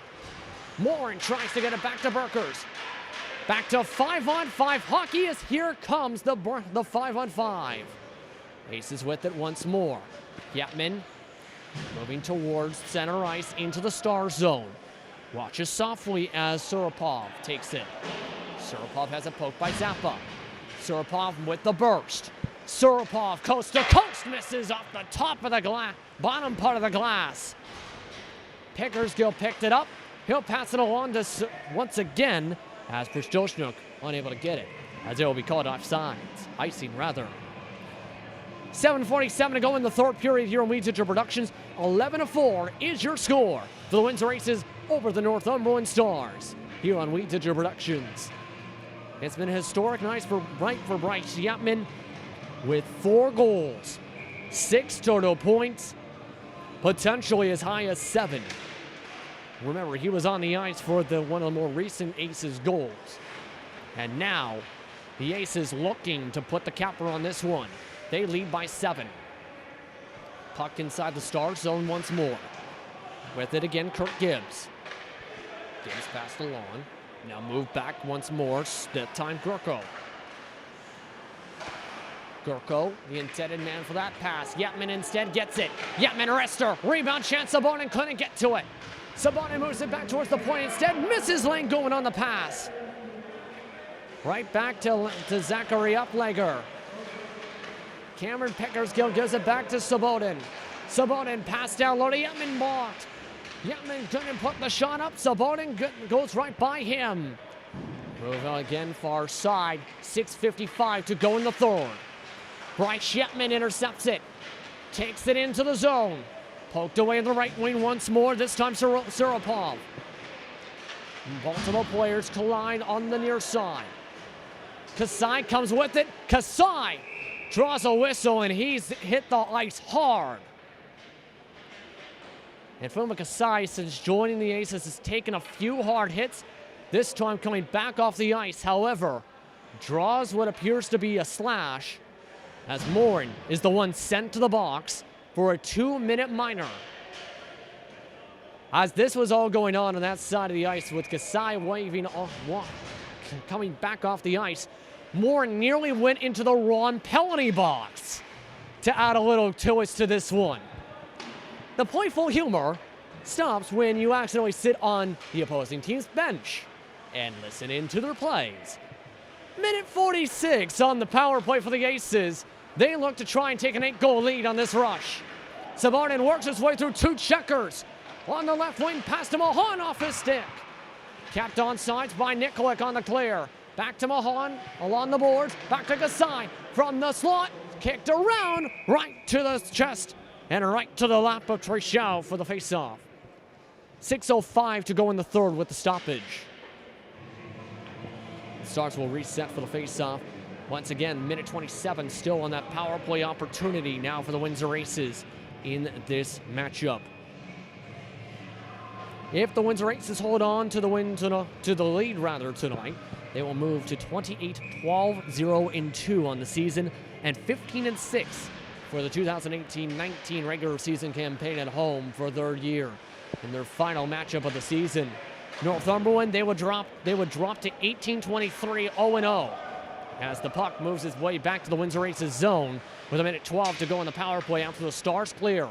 Morin tries to get it back to Burkers. Back to 5-on-5 hockey as here comes the 5-on-5. Aces with it once more. Yetman moving towards center ice into the Star zone. Watches softly as Surapov takes it. Surapov has a poke by Zappa. Surapov with the burst. Surapov coast to coast misses off the top of the glass, bottom part of the glass. Pickersgill picked it up. He'll pass it along to once again as Prstoshnik unable to get it, as it will be called offsides. Icing, rather. 7:47 to go in the third period here on Weeds Productions. 11-4 is your score for the Windsor Aces over the Northumberland Stars here on Weeds Productions. It's been a historic night for Bryce Yetman with 4 goals, 6 total points, potentially as high as 7. Remember, he was on the ice for one of the more recent Aces goals. And now, the Aces looking to put the capper on this one. They lead by 7. Puck inside the Star zone once more. With it again, Kirk Gibbs. Gibbs passed along. Now move back once more. That time, Gurko. Gurko, the intended man for that pass. Yetman instead gets it. Yetman Rester. Rebound chance. Sabonin couldn't get to it. Sabonin moves it back towards the point. Instead, misses Lane going on the pass. Right back to Zachary Uplegger. Cameron Pickersgill gives it back to Sabonin. Sabonin passed down low to Yetman, blocked. Yetman couldn't put the shot up. Sabonin goes right by him. Move on again, far side. 6:55 to go in the third. Bryce Yetman intercepts it. Takes it into the zone. Poked away in the right wing once more. This time Suropov. Baltimore players collide on the near side. Kasai comes with it. Kasai draws a whistle, and he's hit the ice hard. And Fuma Kasai, since joining the Aces, has taken a few hard hits, this time coming back off the ice. However, draws what appears to be a slash, as Morin is the one sent to the box for a 2-minute minor. As this was all going on that side of the ice, with Kasai waving off, coming back off the ice, Morin nearly went into the Ron penalty box to add a little twist to this one. The playful humor stops when you accidentally sit on the opposing team's bench and listen into their plays. Minute 46 on the power play for the Aces. They look to try and take an 8-goal lead on this rush. Sabonin works his way through 2 checkers. On the left wing, past to Mahan off his stick. Capped on sides by Nikolic on the clear. Back to Mahan along the boards. Back to Kasai from the slot. Kicked around right to the chest and right to the lap of Treshao for the faceoff. 6:05 to go in the third with the stoppage. Stars will reset for the faceoff. Once again, minute 27 still on that power play opportunity now for the Windsor Aces in this matchup. If the Windsor Aces hold on to the lead tonight, they will move to 28-12-0-2 on the season and 15-6 for the 2018-19 regular season campaign at home for 3rd year. In their final matchup of the season, Northumberland, they would drop to 18-23, 0-0 as the puck moves its way back to the Windsor Aces zone with a minute 12 to go on the power play after the Stars clear.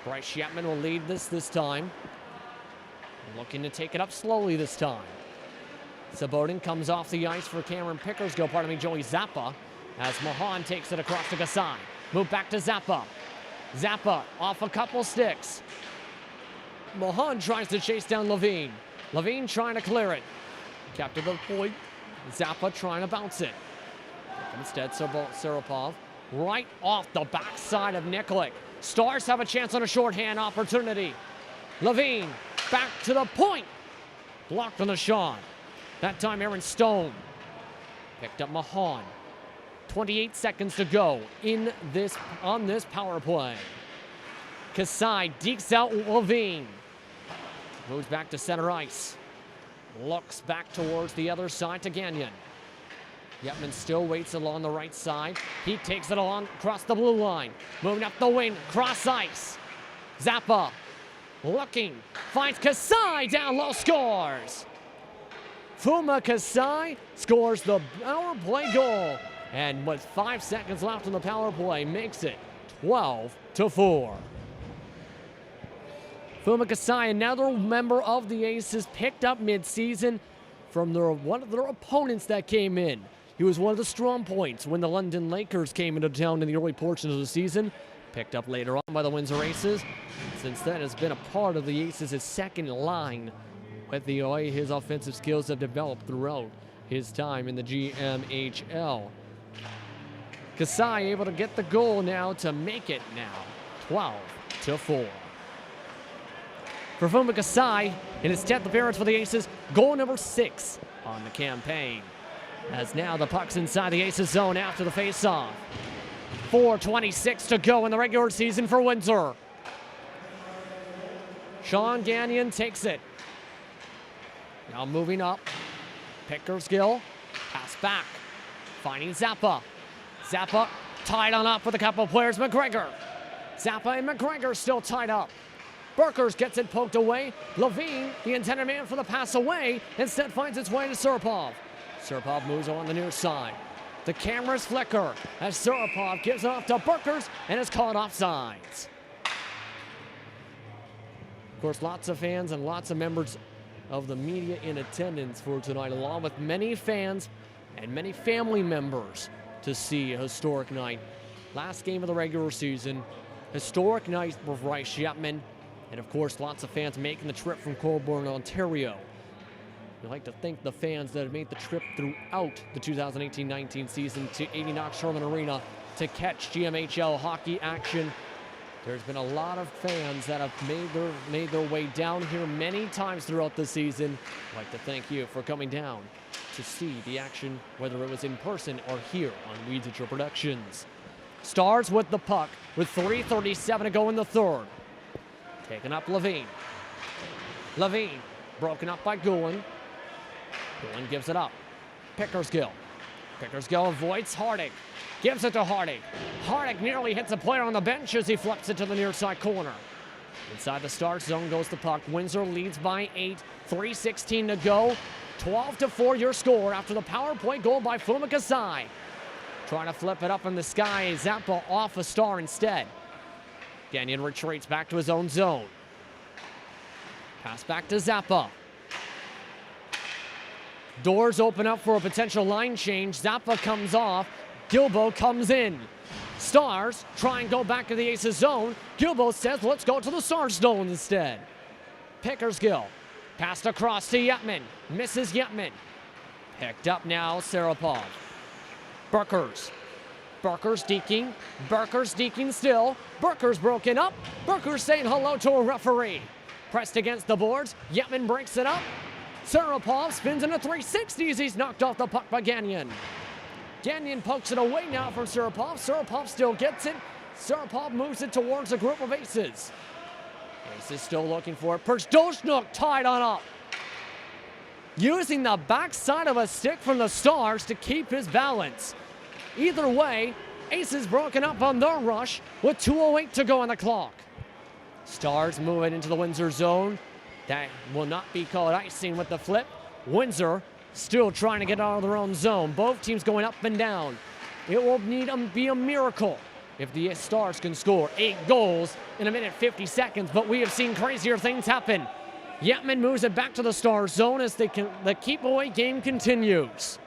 Bryce Yetman will lead this time. Looking to take it up slowly this time. Sabonin comes off the ice for Cameron Pickersgill, Joey Zappa, as Mahan takes it across to Kasai. Move back to Zappa. Zappa off a couple sticks. Mahan tries to chase down Levine. Levine trying to clear it. Kept to the point. Zappa trying to bounce it. Instead, Suropov right off the backside of Nikolic. Stars have a chance on a shorthand opportunity. Levine back to the point. Blocked on the shot. That time Aaron Stone picked up Mahan. 28 seconds to go on this power play. Kasai dekes out Levine. Moves back to center ice. Looks back towards the other side to Gagnon. Yetman still waits along the right side. He takes it along across the blue line. Moving up the wing, cross ice. Zappa looking, finds Kasai down low, scores. Fuma Kasai scores the power play goal. And with 5 seconds left on the power play, makes it 12-4. Fuma Kasai, another member of the Aces, picked up mid-season from one of their opponents that came in. He was one of the strong points when the London Lakers came into town in the early portions of the season. Picked up later on by the Windsor Aces. Since then, has been a part of the Aces' second line with the way his offensive skills have developed throughout his time in the GMHL. Kasai able to get the goal now to make it now 12-4. For Fuma Kasai, in his 10th appearance for the Aces, goal number 6 on the campaign. As now the puck's inside the Aces zone after the face-off. 4:26 to go in the regular season for Windsor. Sean Gagnon takes it. Now moving up. Pickersgill, pass back. Finding Zappa. Zappa tied on up with a couple of players. McGregor. Zappa and McGregor still tied up. Burkers gets it poked away. Levine, the intended man for the pass away, instead finds its way to Serapov. Serapov moves on the near side. The cameras flicker as Serapov gives it off to Burkers and is called offsides. Of course, lots of fans and lots of members of the media in attendance for tonight, along with many fans and many family members to see a historic night. Last game of the regular season, historic night for Bryce Yetman, and of course, lots of fans making the trip from Colborne, Ontario. We'd like to thank the fans that have made the trip throughout the 2018-19 season to 80 Northumberland Arena to catch GMHL hockey action. There's been a lot of fans that have made their way down here many times throughout the season. I'd like to thank you for coming down to see the action, whether it was in person or here on Windsor Productions. Stars with the puck with 3:37 to go in the third. Taking up Levine. Levine broken up by Goulin. Goulin gives it up. Pickersgill. Pickersgill avoids Hardig. Gives it to Hardig. Hardig nearly hits a player on the bench as he flips it to the near side corner. Inside the Stars zone goes the puck. Windsor leads by 8. 3:16 to go. 12-4 your score after the power play goal by Fuma Kasai. Trying to flip it up in the sky. Zappa off a Star instead. Gagnon retreats back to his own zone. Pass back to Zappa. Doors open up for a potential line change. Zappa comes off. Gilbo comes in. Stars try and go back to the Aces zone. Gilbo says, let's go to the Stars zone instead. Pickersgill. Passed across to Yetman. Misses Yetman. Picked up now, Serapov. Burkers. Burkers deking. Burkers deking still. Burkers broken up. Burkers saying hello to a referee. Pressed against the boards. Yetman breaks it up. Serapov spins in a 360 as he's knocked off the puck by Gagnon. Gagnon pokes it away now from Serapov. Serapov still gets it. Serapov moves it towards a group of Aces. Aces still looking for it. Perzdoshnuk tied on up. Using the backside of a stick from the Stars to keep his balance. Either way, Aces broken up on their rush with 2:08 to go on the clock. Stars move it into the Windsor zone. That will not be called icing with the flip. Windsor still trying to get out of their own zone. Both teams going up and down. It will need to be a miracle if the Stars can score 8 goals in 1:50 seconds, but we have seen crazier things happen. Yetman moves it back to the Stars zone as the keep away game continues.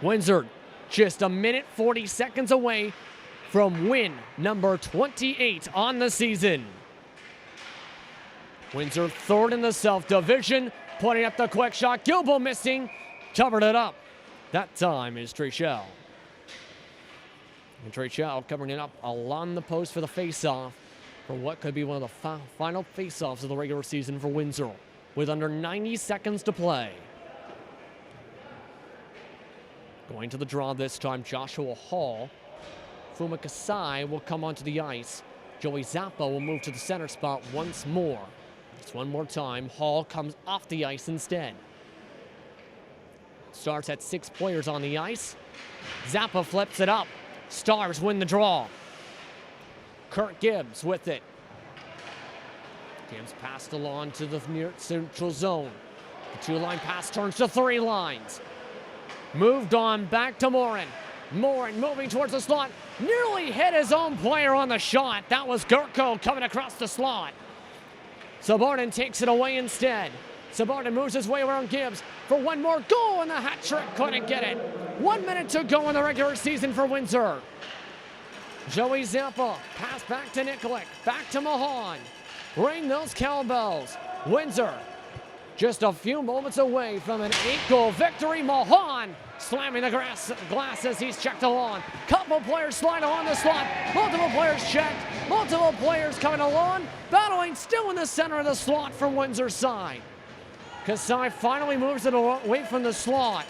Windsor just 1:40 seconds away from win number 28 on the season. Windsor third in the South Division, putting up the quick shot. Gilbo missing, covered it up. That time is Trichel. And Trichel covering it up along the post for the face-off for what could be one of the final face-offs of the regular season for Windsor, with under 90 seconds to play. Going to the draw this time, Joshua Hall. Fuma Kasai will come onto the ice. Joey Zappa will move to the center spot once more. Just one more time, Hall comes off the ice instead. Stars at 6 players on the ice. Zappa flips it up. Stars win the draw. Kurt Gibbs with it. Gibbs passed along to the near central zone. The 2-line pass turns to 3 lines. Moved on back to Morin. Morin moving towards the slot. Nearly hit his own player on the shot. That was Gurko coming across the slot. Sabardin takes it away instead. Sabardin moves his way around Gibbs for one more goal, and the hat trick couldn't get it. 1 minute to go in the regular season for Windsor. Joey Zappa, pass back to Nikolic, back to Mahan. Ring those cowbells. Windsor just a few moments away from an 8-goal victory. Mahan slamming the glass as he's checked along. Couple players slide along the slot. Multiple players checked. Multiple players coming along. Battling still in the center of the slot from Windsor's side. Kasai finally moves it away from the slot.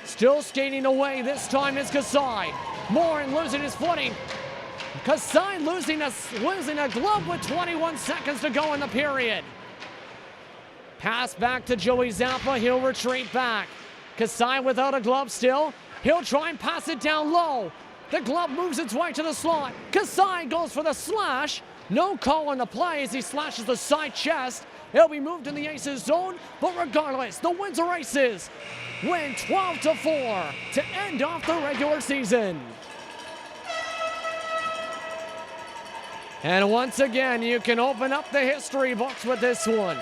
Still skating away. This time is Kasai. Morin losing his footing. Kasai losing a glove with 21 seconds to go in the period. Pass back to Joey Zappa. He'll retreat back. Kasai without a glove still. He'll try and pass it down low. The glove moves its way to the slot. Kasai goes for the slash. No call on the play as he slashes the side chest. It'll be moved in the Aces zone, but regardless, the Windsor Aces win 12-4 to end off the regular season. And once again, you can open up the history books with this one.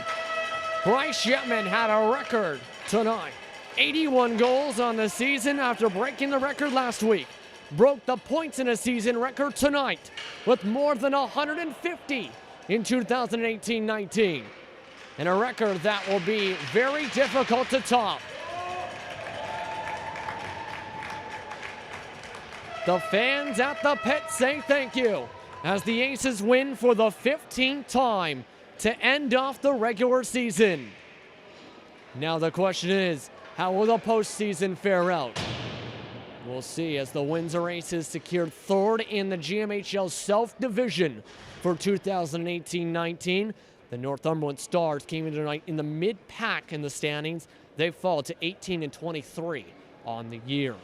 Bryce Yetman had a record tonight. 81 goals on the season after breaking the record last week. Broke the points in a season record tonight with more than 150 in 2018-19. And a record that will be very difficult to top. The fans at the pit say thank you as the Aces win for the 15th time to end off the regular season. Now the question is, how will the postseason fare out? We'll see as the Windsor Aces secured third in the GMHL South Division for 2018-19. The Northumberland Stars came in tonight in the mid-pack in the standings. They fall to 18-23 on the year.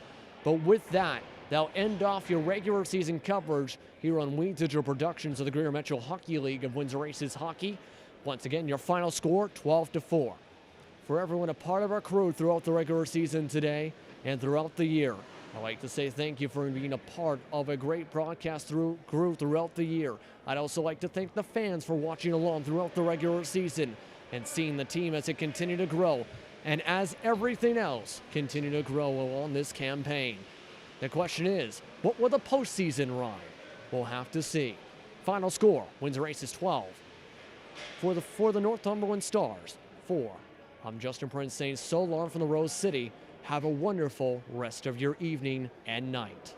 But with that, they'll end off your regular season coverage here on We Digital Productions of the Greater Metro Hockey League of Windsor Aces Hockey. Once again, your final score, 12-4. For everyone a part of our crew throughout the regular season today and throughout the year, I'd like to say thank you for being a part of a great broadcast crew throughout the year. I'd also like to thank the fans for watching along throughout the regular season and seeing the team as it continued to grow and as everything else continued to grow along this campaign. The question is, what will the postseason run? We'll have to see. Final score, Windsor Aces 12. For the Northumberland Stars, 4. I'm Justin Prince saying so long from the Rose City. Have a wonderful rest of your evening and night.